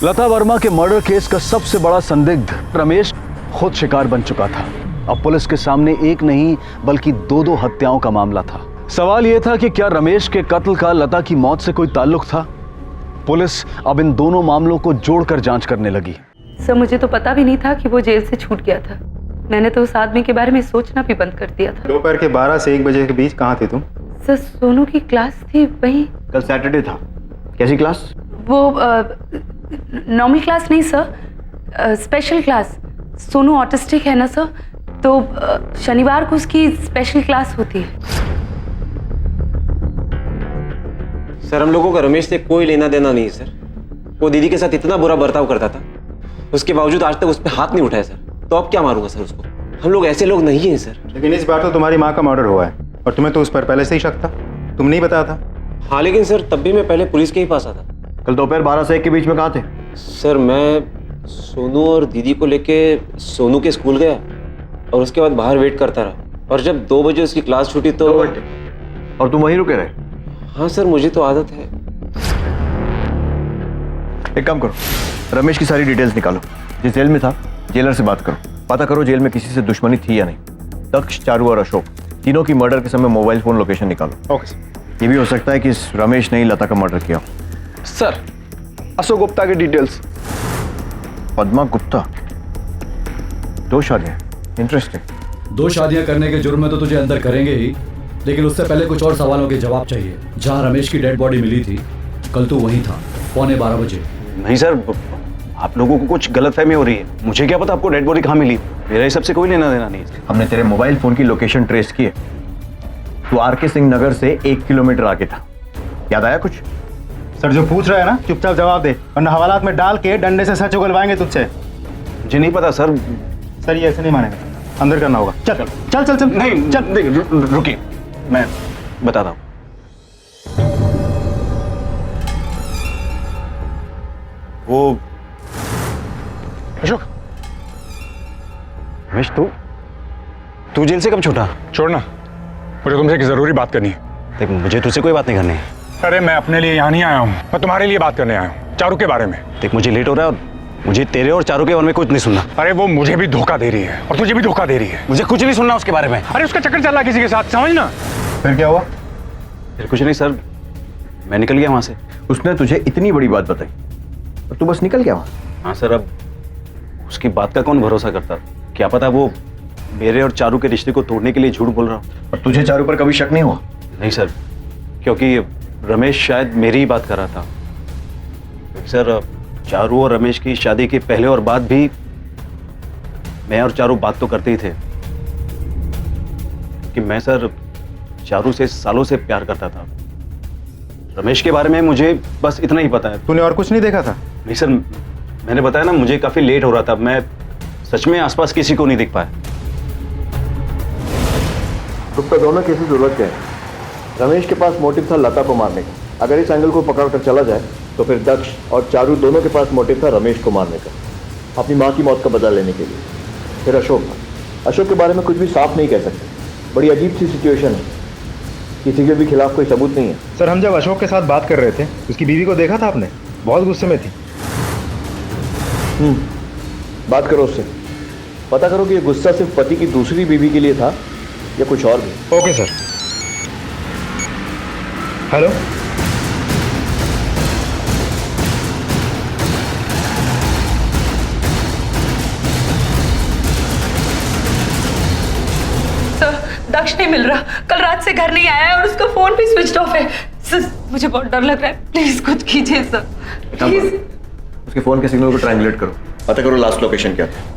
लता वर्मा के मर्डर केस का सबसे बड़ा संदिग्ध रमेश खुद शिकार बन चुका था। अब पुलिस के सामने एक नहीं बल्कि 2 हत्याओं का मामला था। सवाल यह था कि क्या रमेश के कत्ल का लता की मौत से कोई ताल्लुक था? पुलिस अब इन दोनों मामलों को जोड़कर जांच करने लगी। सर मुझे तो पता भी नहीं था कि वो जेल से छूट गया था। मैंने तो उस आदमी के बारे में सोचना भी बंद कर दिया था। दोपहर के 12 से 1 बजे के बीच कहाँ थे तुम? सर सोनू की क्लास थी वहीं। कल सैटरडे था। कैसी क्लास? वो नॉर्मल क्लास नहीं sir, special class. Sonu autistic है ना सर, तो शनिवार को उसकी स्पेशल क्लास होती है। सर हम लोगों का रमेश से कोई लेना देना नहीं है सर। वो दीदी के साथ इतना बुरा बर्ताव करता था, उसके बावजूद आज तक उस पर हाथ नहीं उठाया सर। तो अब क्या मारूंगा सर उसको? हम लोग ऐसे लोग नहीं हैं सर। लेकिन इस बार तो तुम्हारी माँ का मर्डर हुआ है और तुम्हें तो उस पर पहले से ही शक था, तुम नहीं बताया था? हाँ लेकिन सर तब भी मैं पहले पुलिस के ही पास आता। कल दोपहर 12 से 1 के बीच में कहाँ थे? सर मैं सोनू और दीदी को लेके सोनू के स्कूल गया और उसके बाद बाहर वेट करता रहा, और जब 2 बजे उसकी क्लास छूटी तो। और तुम वहीं रुके रहे? हाँ सर मुझे तो आदत है। एक काम करो, रमेश की सारी डिटेल्स निकालो। जिस जेल में था जेलर से बात करो, पता करो जेल में किसी से दुश्मनी थी या नहीं। दक्ष, चारू और अशोक तीनों की मर्डर के समय मोबाइल फोन लोकेशन निकालो। Okay sir. ये भी हो सकता है कि इस रमेश ने ही लता का मर्डर किया। सर अशोक गुप्ता की डिटेल्स। पद्मा गुप्ता, 2 शादियां, इंटरेस्टिंग। 2 शादियां करने के जुर्म में तो तुझे अंदर करेंगे ही, लेकिन उससे पहले कुछ और सवालों के जवाब चाहिए। जहां रमेश की डेड बॉडी मिली थी कल तू वहीं था, 11:15 बजे। नहीं सर, आप लोगों को कुछ गलतफहमी हो रही है। मुझे क्या पता आपको डेड बॉडी कहाँ मिली? मेरा इस सब से कोई लेना देना नहीं है। हमने तेरे मोबाइल फोन की लोकेशन ट्रेस की है। तू आर.के. सिंह नगर से 1 किलोमीटर आगे था। याद आया कुछ? सर जो पूछ रहा है ना चुपचाप जवाब दे, वरना हवालात में डाल के डंडे से सच उगलवाएंगे तुझसे। मुझे नहीं पता सर। सर ये ऐसे नहीं मानेगा, अंदर करना होगा। चल चल चल चल। नहीं चल, रुकिए मैं बताता हूँ। वो अशोक, रमेश तू जेल से कब छूटा? छोड़ना, मुझे तुमसे एक जरूरी बात करनी है। देख मुझे तुझसे कोई बात नहीं करनी है। अरे मैं अपने लिए यहाँ नहीं आया हूँ, मैं तुम्हारे लिए बात करने आया हूँ, चारू के बारे में। देख मुझे लेट हो रहा है और मुझे तेरे और चारू के बारे में कुछ नहीं सुनना। अरे वो मुझे भी धोखा दे रही है और तुझे भी धोखा दे रही है। मुझे कुछ नहीं सुनना उसके बारे में। अरे उसका चक्कर चल रहा है किसी के साथ, समझना। फिर क्या हुआ? फिर कुछ नहीं सर, मैं निकल गया वहाँ से। उसने तुझे इतनी बड़ी बात बताई और तू बस निकल गया वहाँ? हाँ सर, अब उसकी बात का कौन भरोसा करता? क्या पता वो मेरे और चारू के रिश्ते को तोड़ने के लिए झूठ बोल रहा हूँ। और तुझे चारू पर कभी शक नहीं हुआ? नहीं सर, क्योंकि रमेश शायद मेरी ही बात कर रहा था। सर चारू और रमेश की शादी के पहले और बाद भी मैं और चारू बात तो करते ही थे कि मैं सर चारू से सालों से प्यार करता था। रमेश के बारे में मुझे बस इतना ही पता है। तूने और कुछ नहीं देखा था? नहीं सर, मैंने बताया ना मुझे काफी लेट हो रहा था, मैं सच में आसपास किसी को नहीं देख पाया। गुप्ता, दोनों केसेस उलझ गए। रमेश के पास मोटिव था लता को मारने का। अगर इस एंगल को पकड़कर चला जाए तो फिर दक्ष और चारू दोनों के पास मोटिव था रमेश को मारने का, अपनी माँ की मौत का बदला लेने के लिए। फिर अशोक था। अशोक के बारे में कुछ भी साफ नहीं कह सकते, बड़ी अजीब सी सिचुएशन है, किसी के भी खिलाफ कोई सबूत नहीं है। सर हम जब अशोक के साथ बात कर रहे थे, उसकी बीवी को देखा था आपने? बहुत गुस्से में थी। बात करो उससे, पता करो कि ये गुस्सा सिर्फ पति की दूसरी बीवी के लिए था या कुछ और भी। Okay sir. हेलो, सर दक्ष नहीं मिल रहा, कल रात से घर नहीं आया है और उसका फोन भी स्विच ऑफ है। सर मुझे बहुत डर लग रहा है, प्लीज कुछ कीजिए सर, प्लीज। उसके फोन के सिग्नल को ट्रायंगुलेट करो, पता करो लास्ट लोकेशन क्या था।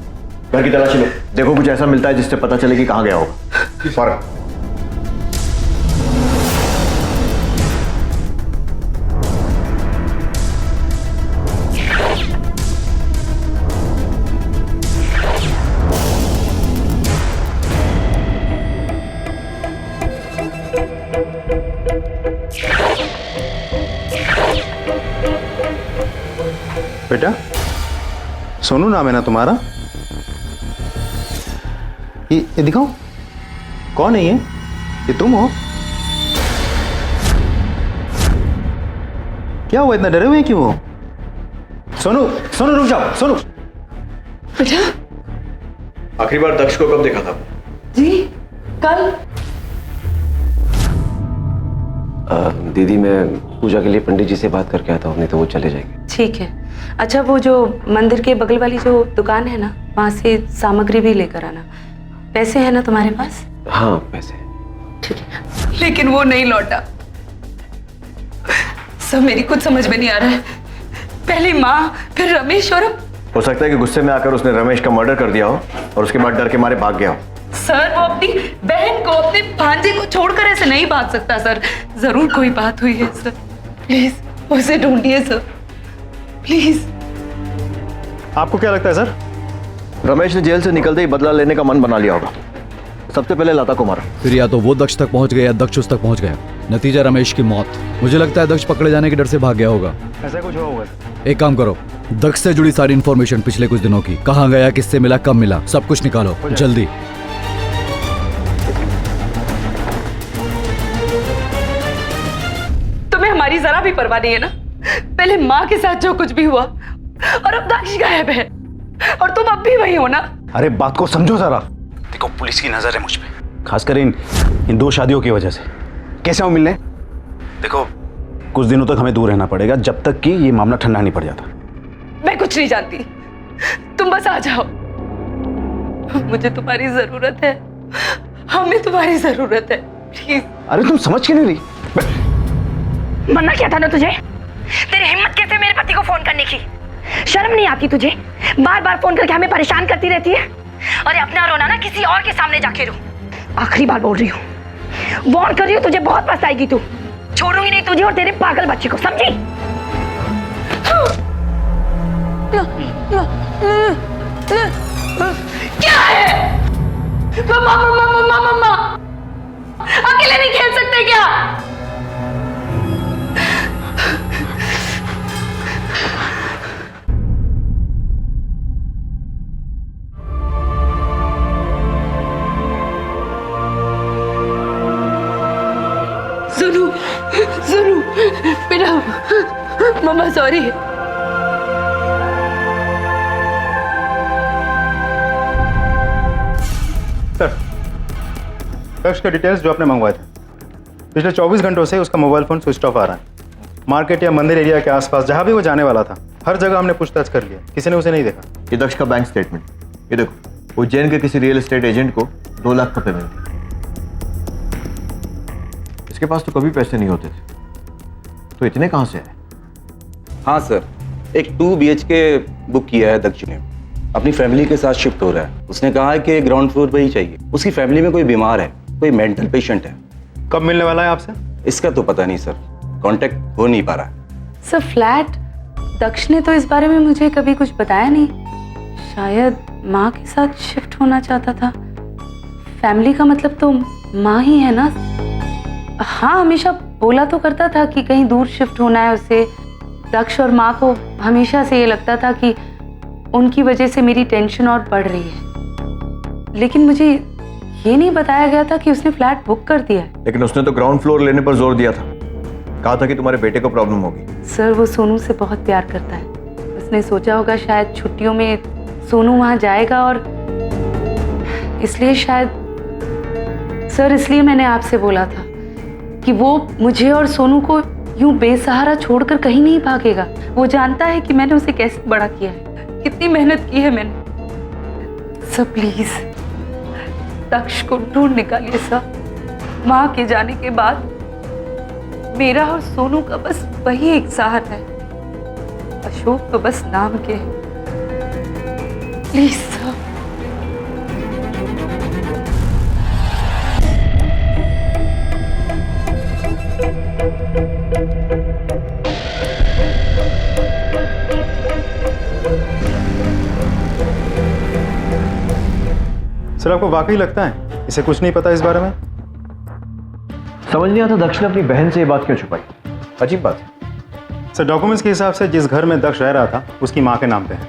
घर की तलाशी लो, देखो कुछ ऐसा मिलता है जिससे पता चले कि कहाँ गया होगा। फौरन। बेटा, सोनू नाम है ना तुम्हारा? ये दिखाओ, कौन है ये तुम हो? क्या हुआ, इतना डरे हुए क्यों हो? सोनू, सोनू रुक जाओ, सोनू। बेटा, आखिरी बार दक्ष को कब देखा था? जी कल। दीदी मैं पूजा के लिए पंडित जी से बात करके आता हूँ, नहीं तो वो चले जाएंगे। ठीक है। अच्छा वो जो मंदिर के बगल वाली जो दुकान है ना, वहाँ से सामग्री भी लेकर आना। पैसे हैं ना तुम्हारे पास? हाँ पैसे। ठीक है। लेकिन वो नहीं लौटा। सब मेरी कुछ समझ में नहीं आ रहा है। पहले माँ, फिर रमेश और अब। हो सकता है कि गुस्से में आकर उसने रमेश का मर्डर कर दिया हो और उसके बाद डर के मारे भाग गया हो। सर वो अपनी बहन को, अपने भांजे को छोड़कर ऐसे नहीं भाग सकता सर। जरूर कोई बात हुई है सर, प्लीज उसे ढूंढिए सर, प्लीज। आपको क्या लगता है सर? रमेश ने जेल से निकलते ही बदला लेने का मन बना लिया होगा। सबसे पहले लता को मारा, फिर या तो वो दक्ष तक पहुंच गया या दक्ष उस तक पहुंच गया। नतीजा रमेश की मौत। मुझे लगता है दक्ष पकड़े जाने के डर से भाग गया होगा। ऐसा कुछ हुआ होगा। एक काम करो, दक्ष से जुड़ी सारी इंफॉर्मेशन पिछले कुछ दिनों की, कहाँ गया, किससे मिला, कब मिला, सब कुछ निकालो जल्दी। तुम्हें हमारी जरा भी परवाह नहीं है ना? पहले माँ के साथ जो कुछ भी हुआ और अब दक्ष गायब है और तुम अब भी वही हो ना? अरे बात को समझो जरा। देखो पुलिस की नजर है मुझ पे, खासकर इन दो शादियों की वजह से। कैसे आओ मिलने? देखो कुछ दिनों तक हमें दूर रहना पड़ेगा, जब तक कि ये मामला ठंडा नहीं पड़ जाता। मैं कुछ नहीं जानती, तुम बस आ जाओ। मुझे तुम्हारी जरूरत है, हमें तुम्हारी जरूरत है, प्लीज। अरे तुम समझ क्यों नहीं रही? मना किया था ना तुझे? तेरी हिम्मत कैसे मेरे पति को फोन करने की? शर्म नहीं आती तुझे? बार बार फोन करके हमें परेशान करती रहती है। अरे अपना रोना ना किसी और के सामने जाके रो। आखिरी बार बोल रही हूँ, वार्न कर रही हूँ, तुझे बहुत पछताएगी तू। छोड़ूंगी नहीं तुझे और तेरे पागल बच्चे को, समझी? क्या है? मम्मा, अकेले नहीं खेल सकते क्या? सुनो बेटा, मम्मा सॉरी। सर, दक्ष के डिटेल्स जो आपने मंगवाए थे, पिछले 24 घंटों से उसका मोबाइल फोन स्विच ऑफ आ रहा है। मार्केट या मंदिर एरिया के आसपास जहां भी वो जाने वाला था, हर जगह हमने पूछताछ कर लिया, किसी ने उसे नहीं देखा। ये दक्ष का बैंक स्टेटमेंट, ये देखो उज्जैन के किसी रियल एस्टेट एजेंट को 2 लाख रुपए मिलते। इसके पास तो कभी पैसे नहीं होते थे, तो इतने कहां से आए? हाँ सर, एक 2 BHK बुक किया है दक्ष ने, अपनी फैमिली के साथ शिफ्ट हो रहा है। उसने कहा है कि ग्राउंड फ्लोर पे ही चाहिए। उसकी फैमिली में कोई बीमार है, कोई मेंटल पेशेंट है। कब मिलने वाला है आपसे? इसका तो पता नहीं सर, कांटेक्ट हो नहीं पा रहा है। सर फ्लैट, दक्ष ने तो इस बारे में मुझे कभी कुछ बताया नहीं। शायद माँ के साथ शिफ्ट होना चाहता था। फैमिली का मतलब तो माँ ही है ना? हाँ, हमेशा बोला तो करता था कि कहीं दूर शिफ्ट होना है उसे। दक्ष और माँ को हमेशा से ये लगता था कि उनकी वजह से मेरी टेंशन और बढ़ रही है, लेकिन मुझे ये नहीं बताया गया था कि उसने फ्लैट बुक कर दिया है। लेकिन उसने तो ग्राउंड फ्लोर लेने पर जोर दिया था, कहा था कि तुम्हारे बेटे को प्रॉब्लम होगी। सर वो सोनू से बहुत प्यार करता है। उसने सोचा होगा शायद छुट्टियों में सोनू वहाँ जाएगा और इसलिए शायद सर इसलिए मैंने आपसे बोला था कि वो मुझे और सोनू को यूं बेसहारा छोड़कर कहीं नहीं भागेगा। वो जानता है कि मैंने उसे कैसे बड़ा किया है, कितनी मेहनत की है मैंने। सर प्लीज दक्ष को ढूंढ निकालिए सर। माँ के जाने के बाद मेरा और सोनू का बस वही एक सहारा है, अशोक तो बस नाम के हैं। Please sir. सर आपको वाकई लगता है इसे कुछ नहीं पता इस बारे में? समझ नहीं आता दक्ष ने अपनी बहन से ये बात क्यों छुपाई, अजीब बात है। सर डॉक्यूमेंट्स के हिसाब से जिस घर में दक्ष रह रहा था उसकी माँ के नाम पे है,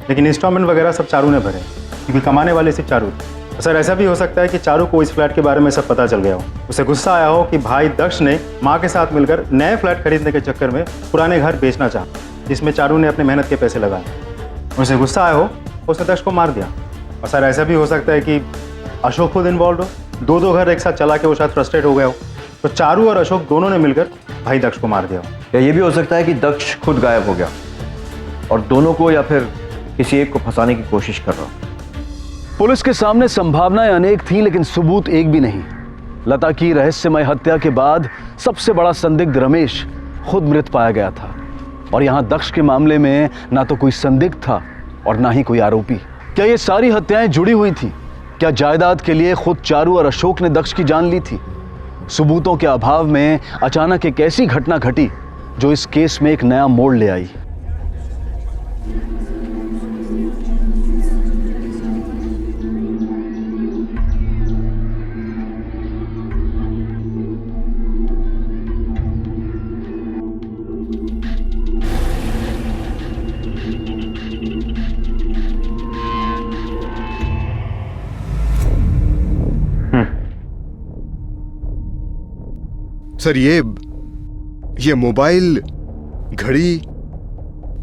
लेकिन इंस्टॉलमेंट वगैरह सब चारू ने भरे क्योंकि कमाने वाले सिर्फ चारू थे। सर ऐसा भी हो सकता है कि चारू को इस फ्लैट के बारे में सब पता चल गया हो, उसे गुस्सा आया हो कि भाई दक्ष ने माँ के साथ मिलकर नए फ्लैट खरीदने के चक्कर में पुराने घर बेचना चाहा, जिसमें चारू ने अपने मेहनत के पैसे लगाए। उसे गुस्सा आया हो, उसने दक्ष को मार दिया। और सर ऐसा भी हो सकता है कि अशोक खुद इन्वॉल्व हो, दो घर एक साथ चला के वो शायद फ्रस्ट्रेट हो गया हो, तो चारू और अशोक दोनों ने मिलकर भाई दक्ष को मार दिया हो। या ये भी हो सकता है कि दक्ष खुद गायब हो गया और दोनों को या फिर किसी एक को फंसाने की कोशिश कर रहा हो। पुलिस के सामने संभावनाएं अनेक थीं, लेकिन सबूत एक भी नहीं। लता की रहस्यमय हत्या के बाद सबसे बड़ा संदिग्ध रमेश खुद मृत पाया गया था, और यहां दक्ष के मामले में ना तो कोई संदिग्ध था और ना ही कोई आरोपी। क्या ये सारी हत्याएं जुड़ी हुई थी? क्या जायदाद के लिए खुद चारू और अशोक ने दक्ष की जान ली थी? सबूतों के अभाव में अचानक एक ऐसी घटना घटी जो इस केस में एक नया मोड़ ले आई। सर ये मोबाइल, घड़ी,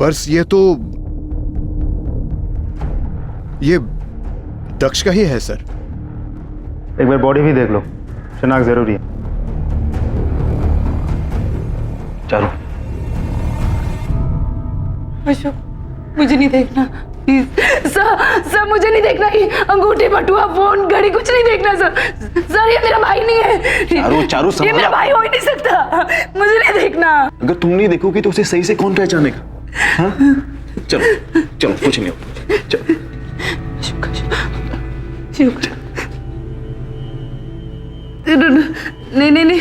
पर्स, ये दक्ष का ही है सर। एक बार बॉडी भी देख लो, शनाख्त जरूरी है। चारू अशोक मुझे नहीं देखना सर मुझे नहीं देखना। ये अंगूठी, बटुआ, फोन, घड़ी कुछ नहीं देखना सर ये मेरा भाई नहीं है। चारू ये मेरा भाई हो ही नहीं सकता, मुझे नहीं देखना। अगर तुम नहीं देखोगी तो उसे सही से कौन पहचानेगा? हाँ? चलो चलो कुछ नहीं हो, चलो। नहीं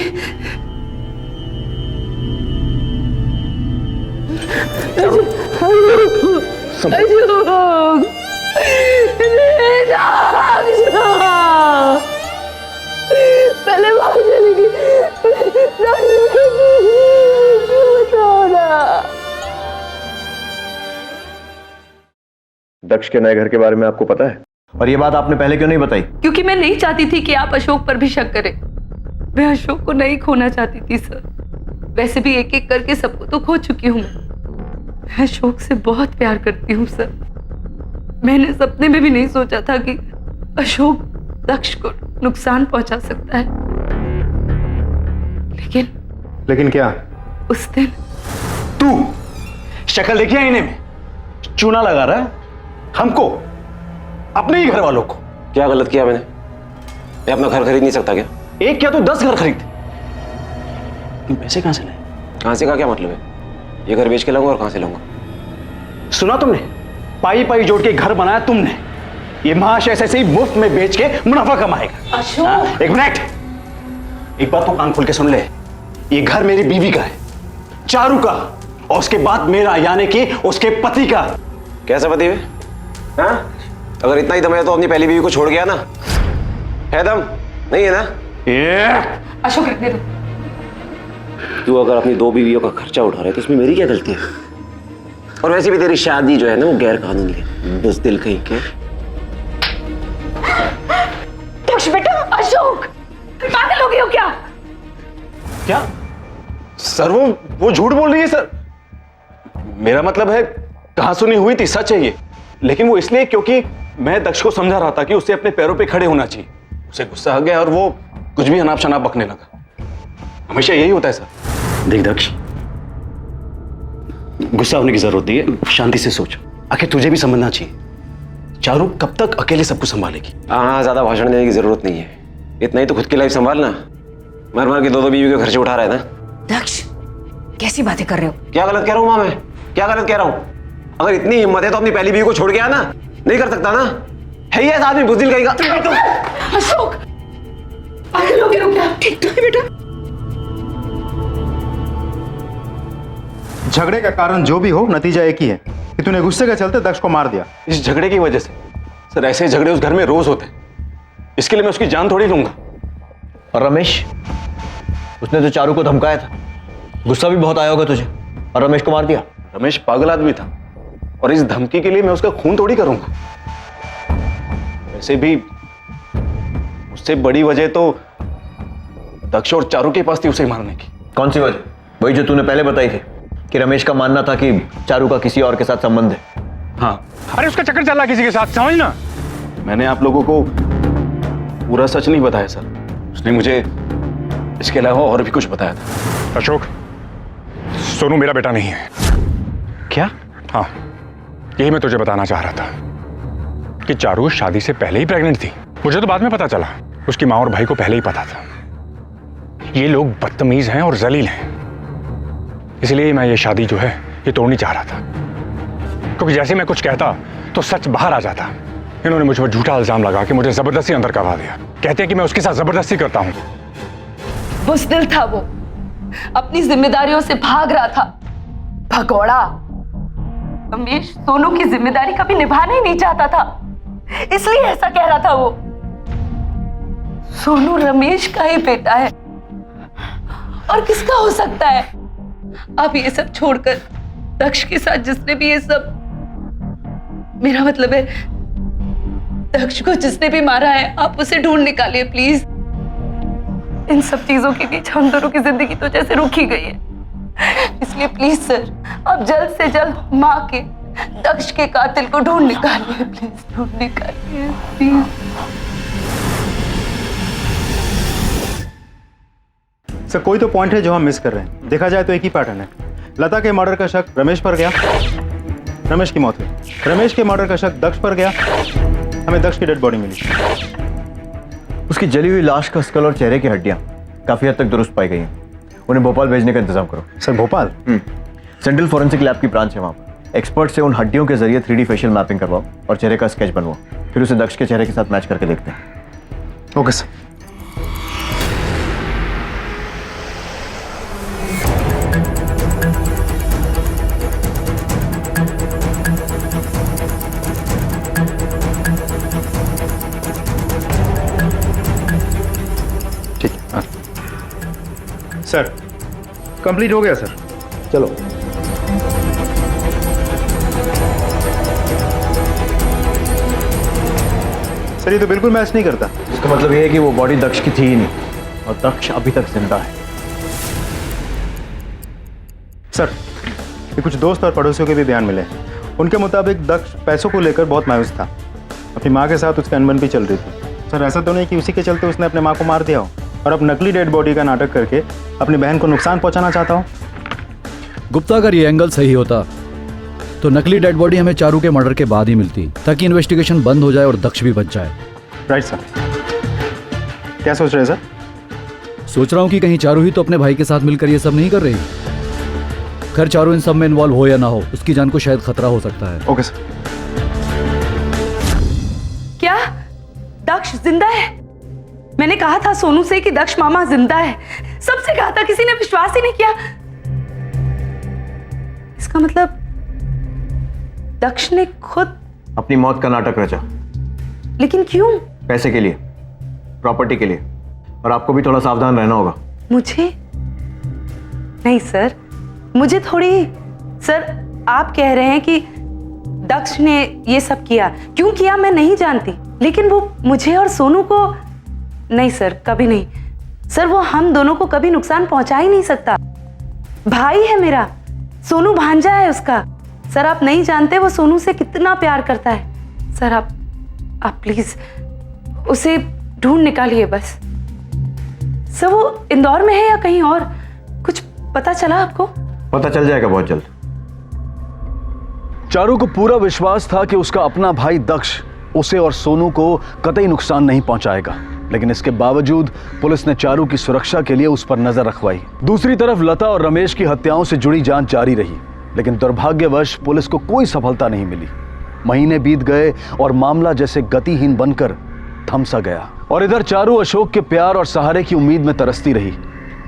पहले बात चलेगी। दक्ष के नए घर के बारे में आपको पता है, और ये बात आपने पहले क्यों नहीं बताई? क्योंकि मैं नहीं चाहती थी कि आप अशोक पर भी शक करें। मैं अशोक को नहीं खोना चाहती थी सर। वैसे भी एक एक करके सबको तो खो चुकी हूँ। मैं अशोक से बहुत प्यार करती हूँ सर। मैंने सपने में भी नहीं सोचा था कि अशोक दक्ष को नुकसान पहुंचा सकता है। लेकिन क्या? उस दिन तू शक्ल देखी आईने में, चूना लगा रहा है हमको, अपने ही घर वालों को। क्या गलत किया मैंने? मैं अपना घर खरीद नहीं सकता क्या? एक क्या तो 10 घर खरीद। तुम पैसे कहां से लाए? कहां से का क्या मतलब है? ये घर बेच के लाऊंगा और कहां से लाऊंगा? सुना तुमने? पाई पाई जोड़ के घर बनाया तुमने। ये महाश ऐसे ही मुफ्त में बेच के मुनाफा कमाएगा। अशोक एक मिनट, एक बात तो कान खोल के सुन ले। ये घर मेरी बीवी का है, चारू का, और उसके बाद मेरा, यानी कि उसके पति का। कैसा पति है? हाँ? अगर इतना ही दम है तो अपनी पहली बीवी को छोड़ गया ना? है दम? नहीं है ना? अशोक रखने दो। तू अगर अपनी 2 बीवियों का खर्चा उठा रहा है तो इसमें मेरी क्या गलती है? और वैसे भी तेरी शादी जो है ना वो गैर कानूनी है, बुज़दिल कहीं के। दक्ष बेटा, अशोक पागल हो गए हो क्या? क्या सर? वो झूठ बोल रही है सर। मेरा मतलब है कहां सुनी हुई थी, सच है ये। लेकिन वो इसलिए क्योंकि मैं दक्ष को समझा रहा था कि उसे अपने पैरों पे खड़े होना चाहिए। उसे गुस्सा आ गया और वो कुछ भी अनाप शनाप बकने लगा। हमेशा यही होता है सर। देख दक्ष, गुस्सा होने की जरूरत नहीं है, शांति से सोच। आखिर तुझे भी समझना चाहिए, चारू कब तक अकेले सब कुछ संभालेगी? हाँ, ज्यादा भाषण देने की जरूरत नहीं है। इतना ही तो खुद की लाइफ संभालना। मर मर के दो बीवी के खर्चे उठा रहा है ना। दक्ष, कैसी बातें कर रहे हो? क्या गलत कह रहा हूँ माँ मैं? क्या गलत कह रहा हूँ? अगर इतनी हिम्मत है तो अपनी पहली बीवी को छोड़ के आना। नहीं कर सकता ना? है ही ऐसा आदमी बुज़दिल कहेगा। अशोक, पागल हो गए हो क्या? ठीक तो है बेटा? झगड़े का कारण जो भी हो, नतीजा एक ही है कि तूने गुस्से के चलते दक्ष को मार दिया। इस झगड़े की वजह से सर ऐसे झगड़े उस घर में रोज होते हैं। इसके लिए मैं उसकी जान थोड़ी लूंगा। और रमेश, उसने तो चारू को धमकाया था, गुस्सा भी बहुत आया होगा तुझे, और रमेश को मार दिया। रमेश पागल आदमी था और इस धमकी के लिए मैं उसका खून थोड़ी करूंगा। वैसे भी उससे बड़ी वजह तो दक्ष और चारू के पास थी उसे मारने की। कौन सी वजह? वही जो तूने पहले बताई थी कि रमेश का मानना था कि चारू का किसी और के साथ संबंध है। हाँ, अरे उसका चक्कर चल रहा किसी के साथ, समझना। मैंने आप लोगों को पूरा सच नहीं बताया सर। उसने मुझे इसके अलावा और भी कुछ बताया था। अशोक, सोनू मेरा बेटा नहीं है। क्या? हाँ, यही मैं तुझे बताना चाह रहा था कि चारू शादी से पहले ही प्रेग्नेंट थी। मुझे तो बाद में पता चला, उसकी माँ और भाई को पहले ही पता था। ये लोग बदतमीज हैं और जलील हैं, इसलिए मैं ये शादी जो है ये तोड़नी चाह रहा था। क्योंकि जैसे मैं कुछ कहता तो सच बाहर आ जाता। इन्होंने मुझ पर झूठा इल्जाम लगा कि मुझे जबरदस्ती अंदर करवा दिया। कहते हैं कि मैं उसके साथ जबरदस्ती करता हूँ। बुज़दिल था वो, अपनी जिम्मेदारियों से भाग रहा था। भगोड़ा। रमेश सोनू की जिम्मेदारी कभी निभाना ही नहीं चाहता था, इसलिए ऐसा कह रहा था वो। सोनू रमेश का ही बेटा है और किसका हो सकता है? आप ये सब छोड़कर दक्ष के साथ जिसने भी ये सब, मेरा मतलब है दक्ष को जिसने भी मारा है, आप उसे ढूंढ निकालिए प्लीज। इन सब चीजों के बीच हम दोनों की जिंदगी तो जैसे रुक ही गई है। इसलिए प्लीज सर, आप जल्द से जल्द माँ के, दक्ष के कातिल को ढूंढ निकालिए प्लीज, ढूंढ निकालिए प्लीज। सर, कोई तो पॉइंट है जो हम मिस कर रहे हैं। देखा जाए तो एक ही पैटर्न है। लता के मर्डर का शक रमेश पर गया, रमेश की मौत हुई। रमेश के मर्डर का शक दक्ष पर गया, हमें दक्ष की डेड बॉडी मिली। उसकी जली हुई लाश का स्कल और चेहरे की हड्डियां काफी हद तक दुरुस्त पाई गई हैं। उन्हें भोपाल भेजने का इंतजाम करो। Sir, Bhopal? Central forensic lab की ब्रांच है वहाँ पर। एक्सपर्ट से उन हड्डियों के जरिए 3D फेशियल मैपिंग करवाओ और चेहरे का स्केच बनवाओ, फिर उसे दक्ष के चेहरे के साथ मैच करके देखते हैं। Okay sir. सर, कंप्लीट हो गया सर। चलो। सर, ये तो बिल्कुल मैच नहीं करता। इसका मतलब ये है कि वो बॉडी दक्ष की थी ही नहीं और दक्ष अभी तक जिंदा है। सर, ये कुछ दोस्त और पड़ोसियों के भी बयान मिले। उनके मुताबिक दक्ष पैसों को लेकर बहुत मायूस था। अपनी माँ के साथ उसकी अनबन भी चल रही थी। सर, ऐसा तो नहीं कि उसी के चलते उसने अपने माँ को मार दिया हो और अब नकली डेड बॉडी का नाटक करके अपनी बहन को नुकसान पहुंचाना चाहता हो। गुप्ता, अगर ये एंगल सही होता तो नकली डेड बॉडी हमें चारू के मर्डर के बाद ही मिलती, ताकि इन्वेस्टिगेशन बंद हो जाए और दक्ष भी बच जाए। Right sir. क्या सोच रहे हैं सर? सोच रहा हूँ कि कहीं चारू ही तो अपने भाई के साथ मिलकर ये सब नहीं कर रही। खैर, चारू इन सब में इन्वॉल्व हो या ना हो, उसकी जान को शायद खतरा हो सकता है। Okay sir. क्या दक्ष जिंदा है? मैंने कहा था सोनू से कि दक्ष मामा जिंदा है, सबसे कहा था, किसी ने विश्वास ही नहीं किया। इसका मतलब दक्ष ने खुद अपनी मौत का नाटक रचा। लेकिन क्यों? पैसे के लिए, प्रॉपर्टी के लिए, और आपको भी थोड़ा सावधान रहना होगा। मुझे नहीं सर, मुझे थोड़ी। सर, आप कह रहे हैं कि दक्ष ने ये सब किया, क्यों किया मैं नहीं जानती, लेकिन वो मुझे और सोनू को नहीं सर, कभी नहीं सर। वो हम दोनों को कभी नुकसान पहुंचा ही नहीं सकता। भाई है मेरा, सोनू भांजा है उसका। सर, आप नहीं जानते वो सोनू से कितना प्यार करता है। सर, आप प्लीज उसे ढूंढ निकालिए बस। सर वो इंदौर में है या कहीं और, कुछ पता चला आपको? पता चल जाएगा बहुत जल्द। चारू को पूरा विश्वास था कि उसका अपना भाई दक्ष उसे और सोनू को कतई नुकसान नहीं पहुंचाएगा, लेकिन इसके बावजूद पुलिस ने चारू की सुरक्षा के लिए उस पर नजर रखवाई। दूसरी तरफ लता और रमेश की हत्याओं से जुड़ी जांच जारी रही, लेकिन दुर्भाग्यवश पुलिस को कोई सफलता नहीं मिली। महीने बीत गए और मामला जैसे गतिहीन बनकर थम सा गया। और इधर चारू अशोक के प्यार और सहारे की उम्मीद में तरसती रही।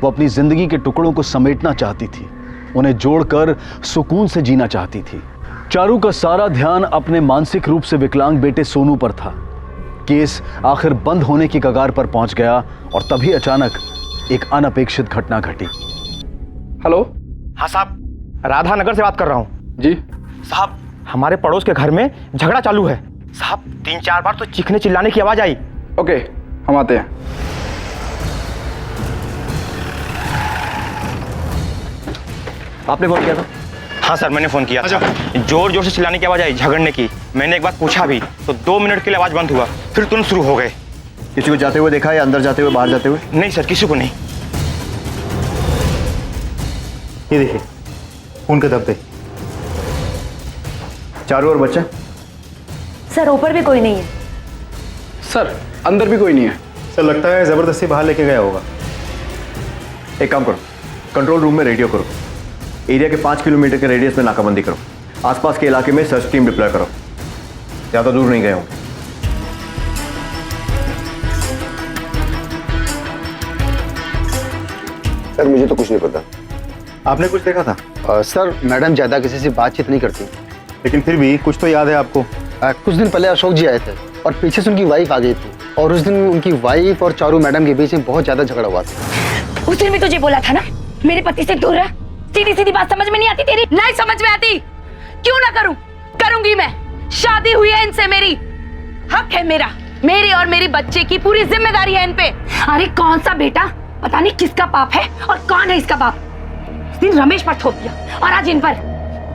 वो अपनी जिंदगी के टुकड़ों को समेटना चाहती थी, उन्हें जोड़कर सुकून से जीना चाहती थी। चारू का सारा ध्यान अपने मानसिक रूप से विकलांग बेटे सोनू पर था। केस आखिर बंद होने की कगार पर पहुंच गया और तभी अचानक एक अनपेक्षित घटना घटी। हेलो। हाँ साहब, राधा नगर से बात कर रहा हूँ। जी साहब, हमारे पड़ोस के घर में झगड़ा चालू है साहब। 3-4 बार तो चीखने चिल्लाने की आवाज आई। ओके, हम आते हैं। आपने फोन किया था? हाँ सर, मैंने फोन किया था। जोर जोर से चिल्लाने की आवाज आई, झगड़ने की। मैंने एक बार पूछा भी तो 2 मिनट के लिए आवाज बंद हुआ, फिर तुरंत शुरू हो गए। किसी को जाते हुए देखा या अंदर जाते हुए, बाहर जाते हुए? नहीं सर, किसी को नहीं। ये देखिए खून के धब्बे। चारू और बच्चा? सर ऊपर भी कोई नहीं है। सर अंदर भी कोई नहीं है। सर लगता है जबरदस्ती बाहर लेके गया होगा। एक काम करो, कंट्रोल रूम में रेडियो करो, एरिया के 5 किलोमीटर के रेडियस में नाकाबंदी करो, आसपास के इलाके में सर्च टीम डिप्लॉय करो। ज्यादा दूर नहीं गए होंगे। सर मुझे तो कुछ नहीं पता। आपने कुछ देखा था? सर मैडम ज्यादा किसी से बातचीत नहीं करती, लेकिन फिर भी कुछ तो याद है आपको? कुछ दिन पहले अशोक जी आए थे और पीछे से उनकी वाइफ आ गई थी, और उस दिन उनकी वाइफ और चारू मैडम के बीच में बहुत ज्यादा झगड़ा हुआ था। उस दिन भी तुझे बोला था ना मेरे पति से दूर रह। सीधी सीधी बात समझ में नहीं आती तेरी? नहीं समझ में आती, क्यों ना करूं, करूंगी मैं। शादी हुई है इनसे, मेरी हक है, मेरी और मेरी बच्चे की पूरी जिम्मेदारी है इन पे। अरे कौन सा बेटा, पता नहीं किसका पाप है और कौन है इसका बाप। उस दिन रमेश पर थोप दिया और आज इन पर।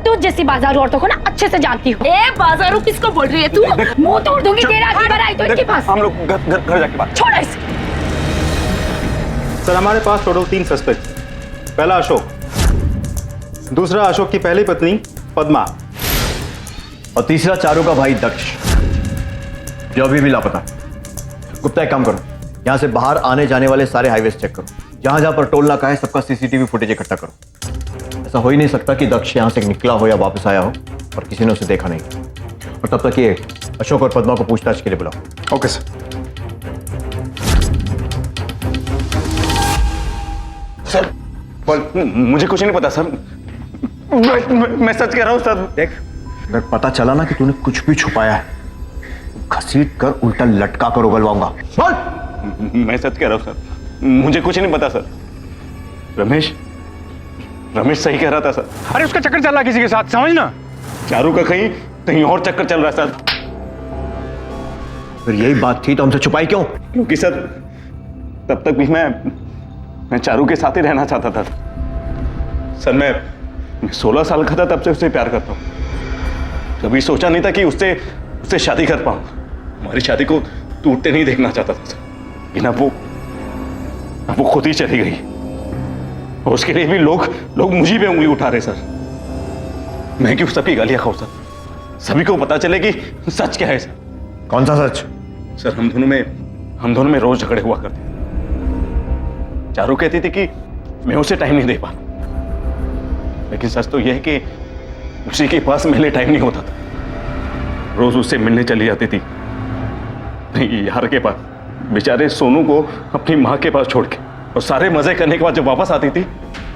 तू जैसी बाजारू औरतों को ना अच्छे से जानती हो। ए बाजारू किसको बोल रही है तू? मुंह तोड़ दूंगी तेरा। अगर आई तो इनके पास। हम लोग घर जाके बात। छोड़ इसे। सर हमारे पास टोटल 3 सस्पेक्ट। पहला अशोक, दूसरा अशोक की पहली पत्नी पद्मा, और तीसरा चारू का भाई दक्ष, जो अभी भी लापता। गुप्ता एक काम करो, यहां से बाहर आने जाने वाले सारे हाईवेज चेक करो। जहां जहां पर टोल नाका है सबका सीसीटीवी फुटेज इकट्ठा करो। ऐसा हो ही नहीं सकता कि दक्ष यहां से निकला हो या वापस आया हो और किसी ने उसे देखा नहीं। और तब तक ये अशोक और पद्मा को पूछताछ के लिए बुलाओ। Okay sir. सर मुझे कुछ नहीं पता सर। मैं सच कह रहा हूं सर। देख, अगर पता चला ना कि तूने कुछ भी छुपाया है, घसीट कर उल्टा लटका कर उगलवाऊंगा। बोल। मैं सच कह रहा हूं सर, मुझे कुछ नहीं पता सर। रमेश सही कह रहा था सर। अरे उसका चक्कर चल रहा है किसी के साथ, समझना। चारू का कहीं और चक्कर चल रहा है सर। फिर यही बात थी तो हमसे छुपाई क्यों? क्योंकि सर तब तक भी मैं चारू के साथ ही रहना चाहता था सर। मैं 16 साल का था तब से उससे प्यार करता हूँ। कभी सोचा नहीं था कि उससे शादी कर पाऊंगा। हमारी शादी को टूटते नहीं देखना चाहता था सर, लेकिन अब वो खुद ही चली गई। और उसके लिए भी लोग मुझी पे उंगली उठा रहे सर। मैं क्यों सबकी गालियां खाऊं सर? सभी को पता चले कि सच क्या है सर। कौन सा सच? सर हम दोनों में रोज झगड़े हुआ करते। चारू कहती थी कि मैं उसे टाइम नहीं दे पा, लेकिन सच तो यह है कि उसी के पास मेरे टाइम नहीं होता था। रोज उससे मिलने चली जाती थी यार के पास, बेचारे सोनू को अपनी माँ के पास छोड़ के, और सारे मजे करने के बाद जब वापस आती थी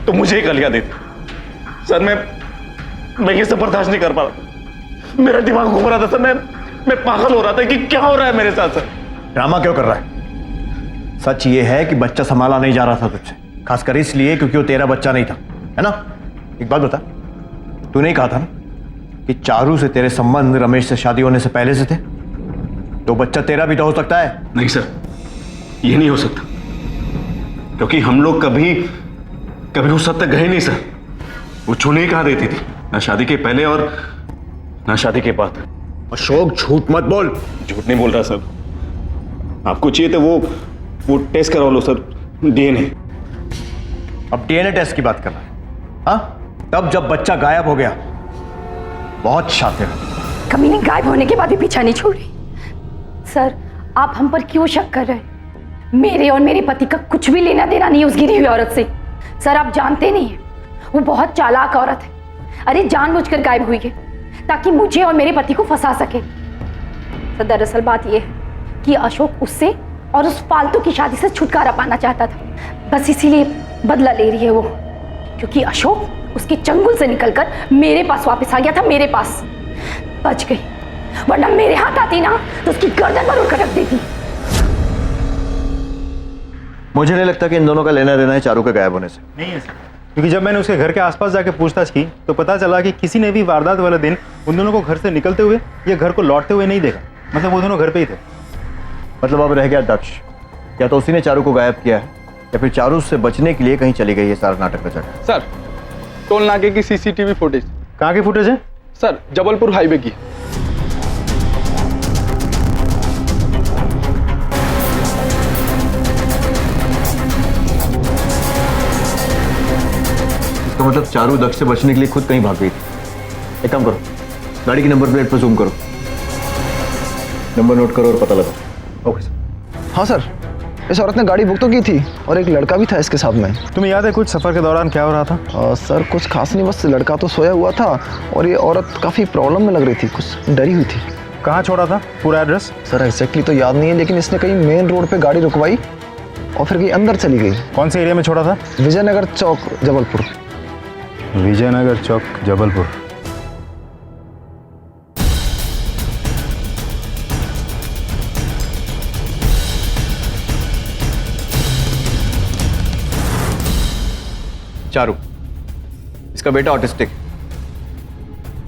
तो मुझे ही गालियां देती। सर मैं ये सब बर्दाश्त नहीं कर पा रहा। मेरा दिमाग घूम रहा था सर। मैं पागल हो रहा था कि क्या हो रहा है मेरे साथ सर। ड्रामा क्यों कर रहा है? सच ये है कि बच्चा संभाला नहीं जा रहा था तुझसे, खासकर इसलिए क्योंकि वो तेरा बच्चा नहीं था, है ना? एक बात बता, तूने ही कहा था ना कि चारू से तेरे संबंध रमेश से शादी होने से पहले से थे, तो बच्चा तेरा भी तो हो सकता है। नहीं सर, ये नहीं हो सकता, क्योंकि हम लोग कभी उस हद तक गए नहीं सर। वो छूने ही कहाँ देती थी, ना शादी के पहले और ना शादी के बाद। अशोक झूठ मत बोल। झूठ नहीं बोल रहा सर। आपको चाहिए तो वो टेस्ट करवा लो सर, डीएनए। अब डीएनए टेस्ट की बात कर रहा है? हाँ, तब जब बच्चा गायब हो गया। बहुत शातिर है। कमीनी गायब होने के बाद भी पीछा नहीं छोड़ी। सर, आप हम पर क्यों शक कर रहे हैं? मेरे और मेरे पति का कुछ भी लेना देना नहीं उस गिरी हुई औरत से। सर, आप जानते नहीं हैं, वो बहुत चालाक औरत है। अरे जानबूझकर गायब हुई है ताकि मुझे और मेरे पति को फंसा सके। सर, दरअसल बात यह है कि अशोक उससे और उस फालतू की शादी से छुटकारा पाना चाहता था। बस इसीलिए बदला ले रही है वो, क्योंकि अशोक उसके चंगुल से निकलकर मेरे पास वापस आ गया था। मेरे पास बच गई, वरना मेरे हाथ आती ना तो उसकी गर्दन पर उड़कर रख देती। मुझे नहीं लगता कि इन दोनों का लेना देना है चारू के गायब होने से। नहीं है सर, क्योंकि जब मैंने उसके घर के आसपास जाके पूछताछ की तो पता चला कि किसी ने भी वारदात वाले दिन उन दोनों को घर से निकलते हुए या घर को लौटते हुए नहीं देखा। मतलब वो दोनों घर पे ही थे। मतलब अब रह गया दक्ष। या तो उसी ने चारू को गायब किया है या फिर चारू से बचने के लिए कहीं चली गई है सारा नाटक रचा के। सर, टोल नाके की सीसीटीवी फुटेज। कहाँ की फुटेज है? सर, जबलपुर हाईवे की। इसका मतलब चारू दक्ष से बचने के लिए खुद कहीं भाग गई थी। एक काम करो, गाड़ी की नंबर प्लेट पर जूम करो, नंबर नोट करो और पता लगाओ। Okay sir. हाँ सर, इस औरत ने गाड़ी बुक तो की थी और एक लड़का भी था इसके साथ में। तुम्हें याद है कुछ सफर के दौरान क्या हो रहा था? सर, कुछ खास नहीं, बस लड़का तो सोया हुआ था और ये औरत काफ़ी प्रॉब्लम में लग रही थी, कुछ डरी हुई थी। कहाँ छोड़ा था? पूरा एड्रेस? सर एग्जैक्टली तो याद नहीं है, लेकिन इसने कहीं मेन रोड पे गाड़ी रुकवाई और फिर कहीं अंदर चली गई। कौन से एरिया में छोड़ा था? विजयनगर चौक, जबलपुर। विजयनगर चौक, जबलपुर। चारू, इसका बेटा ऑटिस्टिक है।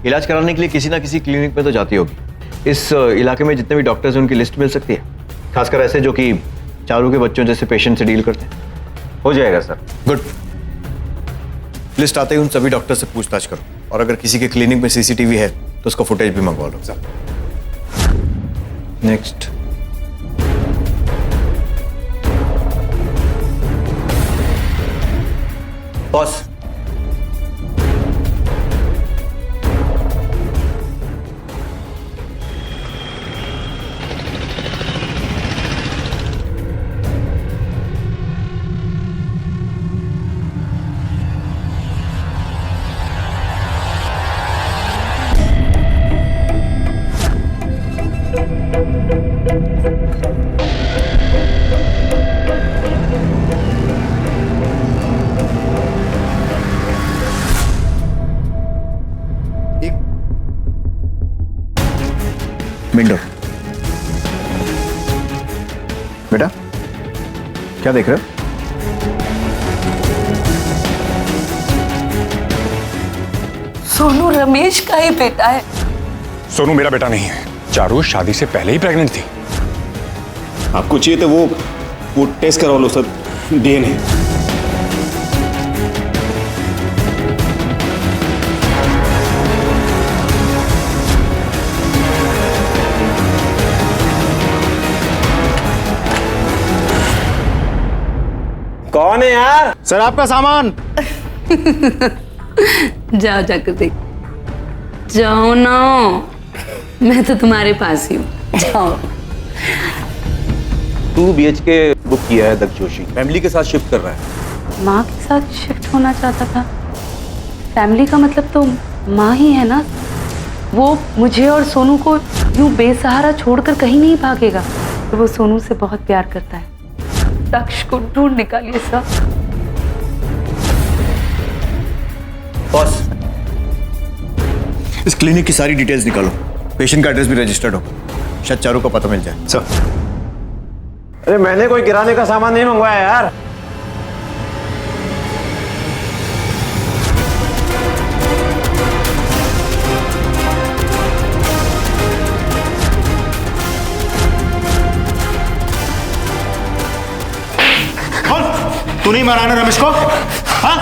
इलाज कराने के लिए किसी ना किसी क्लिनिक में तो जाती होगी। इस इलाके में जितने भी डॉक्टर्स हैं उनकी लिस्ट मिल सकती है, खासकर ऐसे जो कि चारू के बच्चों जैसे पेशेंट से डील करते हैं। हो जाएगा सर। गुड। लिस्ट आते ही उन सभी डॉक्टर से पूछताछ करो और अगर किसी के क्लिनिक में सीसीटीवी है तो उसका फुटेज भी मंगवा लो सर। नेक्स्ट। बॉस, मिंडो, बेटा क्या देख रहे हो? सोनू रमेश का ही बेटा है। सोनू मेरा बेटा नहीं है। चारू शादी से पहले ही प्रेग्नेंट थी। आपको चाहिए तो वो टेस्ट करवा लो सर, डीएनए। कौन है यार? सर, आपका सामान। जाओ जाकर देख। जाओ ना, मैं तो तुम्हारे पास ही हूँ। जाओ। 2 BHK बुक किया है दक्ष जोशी, फैमिली के साथ शिफ्ट कर रहा है। माँ के साथ शिफ्ट होना चाहता था। फैमिली का मतलब तो माँ ही है ना। वो मुझे और सोनू को यूं बेसहारा छोड़कर कहीं नहीं भागेगा। तो वो सोनू से बहुत प्यार करता है। दक्ष को ढूंढ निकालिए सर। बॉस, इस क्लिनिक की सारी डिटेल्स निकालो। पेशेंट का एड्रेस भी रजिस्टर्ड हो, शायद चारू का पता मिल जाए। सर। अरे मैंने कोई किराने का सामान नहीं मंगवाया यार। तू नहीं मारा ना रमेश को? हाँ?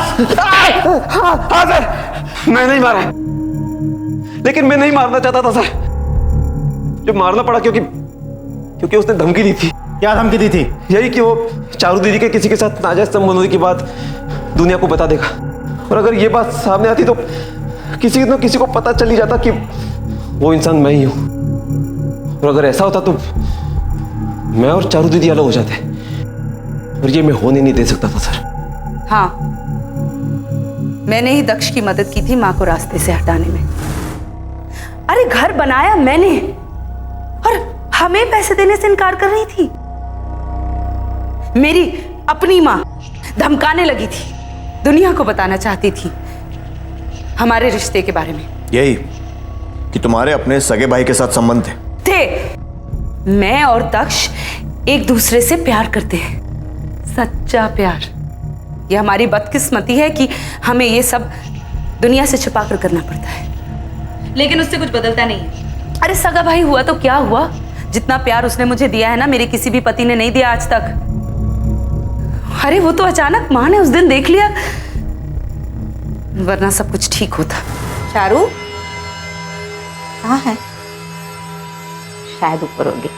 हाँ सर, मैं नहीं मारा, लेकिन मैं नहीं मारना चाहता था सर। जो मारना पड़ा क्योंकि उसने धमकी दी थी। क्या धमकी दी थी? यही कि वो चारू दीदी के किसी के साथ नाजायज संबंध होने की बात दुनिया को बता देगा, और अगर ये बात सामने आती तो किसी न किसी को पता चल ही जाता कि वो इंसान मैं ही हूं। और अगर ऐसा होता तो मैं और चारू दीदी अलग हो जाते, और ये मैं होने नहीं दे सकता था सर। हाँ, मैंने ही दक्ष की मदद की थी माँ को रास्ते से हटाने में। अरे घर बनाया मैंने, और हमें पैसे देने से इनकार कर रही थी। मेरी अपनी माँ धमकाने लगी थी, दुनिया को बताना चाहती थी हमारे रिश्ते के बारे में। यही कि तुम्हारे अपने सगे भाई के साथ संबंध थे। मैं और दक्ष एक दूसरे से प्यार करते हैं, सच्चा प्यार। ये हमारी बदकिस्मती है कि हमें ये सब दुनिया से छुपा कर करना पड़ता है, लेकिन उससे कुछ बदलता नहीं है। अरे सगा भाई हुआ तो क्या हुआ, जितना प्यार उसने मुझे दिया है ना, मेरे किसी भी पति ने नहीं दिया आज तक। अरे वो तो अचानक माँ ने उस दिन देख लिया, वरना सब कुछ ठीक होता। चारू कहाँ है? शायद ऊपर होगी।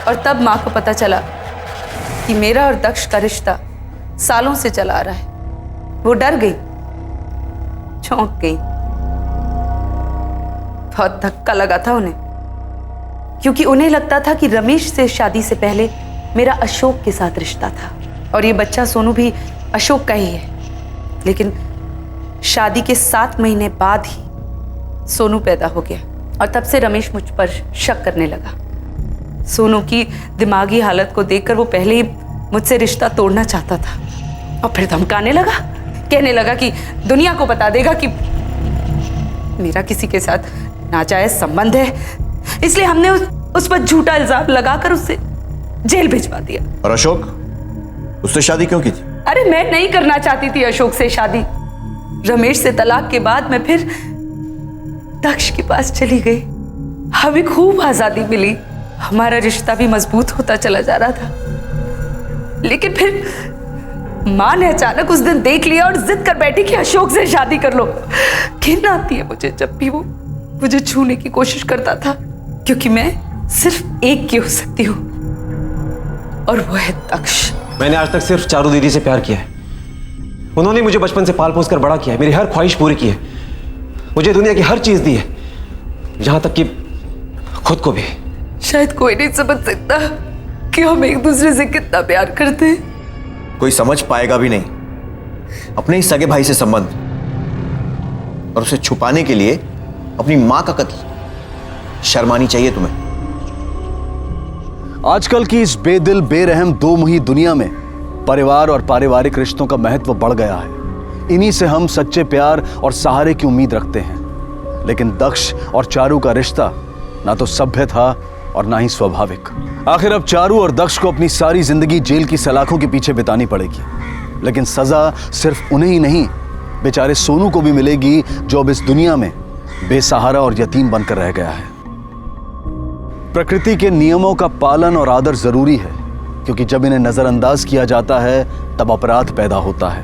और तब माँ को पता चला कि मेरा और दक्ष का रिश्ता सालों से चला आ रहा है। वो डर गई, चौंक गई। बहुत धक्का लगा था उन्हें, क्योंकि उन्हें लगता था कि रमेश से शादी से पहले मेरा अशोक के साथ रिश्ता था, और ये बच्चा सोनू भी अशोक का ही है। लेकिन शादी के 7 महीने बाद ही सोनू पैदा हो गया, और तब से रमेश मुझ पर शक करने लगा। सोनू की दिमागी हालत को देखकर वो पहले ही मुझसे रिश्ता तोड़ना चाहता था, और फिर धमकाने लगा, कहने लगा कि दुनिया को बता देगा कि मेरा किसी के साथ नाजायज संबंध है। इसलिए हमने उस पर झूठा इल्जाम लगाकर उसे जेल भिजवा दिया। और अशोक, उससे शादी क्यों की थी? अरे मैं नहीं करना चाहती थी अशोक से शादी। रमेश से तलाक के बाद मैं फिर दक्ष के पास चली गई। हमें खूब आजादी मिली, हमारा रिश्ता भी मजबूत होता चला जा रहा था। लेकिन फिर माँ ने अचानक उस दिन देख लिया और जिद कर बैठी कि अशोक से शादी कर लो। घिन आती है मुझे जब भी वो मुझे छूने की कोशिश करता था, क्योंकि मैं सिर्फ एक की हो सकती हूँ, और वो है दक्ष। मैंने आज तक सिर्फ चारू दीदी से प्यार किया है। उन्होंने मुझे बचपन से पाल पोस कर बड़ा किया है, मेरी हर ख्वाहिश पूरी की है, मुझे दुनिया की हर चीज दी है, यहां तक कि खुद को भी। शायद कोई नहीं समझ सकता कि हम एक दूसरे से कितना प्यार करते हैं। कोई समझ पाएगा भी नहीं। अपने ही सगे भाई से संबंध, और उसे छुपाने के लिए अपनी मां का कत्ल। शर्म आनी चाहिए तुम्हें। आजकल की इस बेदिल बेरहम दो मुही दुनिया में परिवार और पारिवारिक रिश्तों का महत्व बढ़ गया है। इन्हीं से हम सच्चे प्यार और सहारे की उम्मीद रखते हैं। लेकिन दक्ष और चारू का रिश्ता ना तो सभ्य था और ना ही स्वाभाविक। आखिर अब चारू और दक्ष को अपनी सारी जिंदगी जेल की सलाखों के पीछे बितानी पड़ेगी। लेकिन सजा सिर्फ उन्हें ही नहीं, बेचारे सोनू को भी मिलेगी, जो अब इस दुनिया में बेसहारा और यतीम बनकर रह गया है। प्रकृति के नियमों का पालन और आदर जरूरी है, क्योंकि जब इन्हें नजरअंदाज किया जाता है तब अपराध पैदा होता है,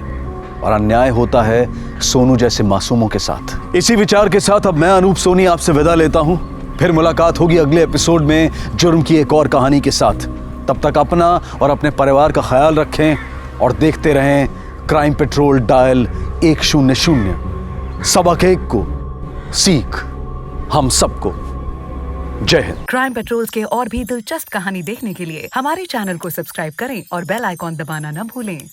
और अन्याय होता है सोनू जैसे मासूमों के साथ। इसी विचार के साथ अब मैं अनूप सोनी आपसे विदा लेता हूं। फिर मुलाकात होगी अगले एपिसोड में जुर्म की एक और कहानी के साथ। तब तक अपना और अपने परिवार का ख्याल रखें और देखते रहें क्राइम पेट्रोल डायल 100। सबक एक को सीख हम सबको। जय हिंद। क्राइम पेट्रोल के और भी दिलचस्प कहानी देखने के लिए हमारे चैनल को सब्सक्राइब करें और बेल आइकॉन दबाना न भूलें।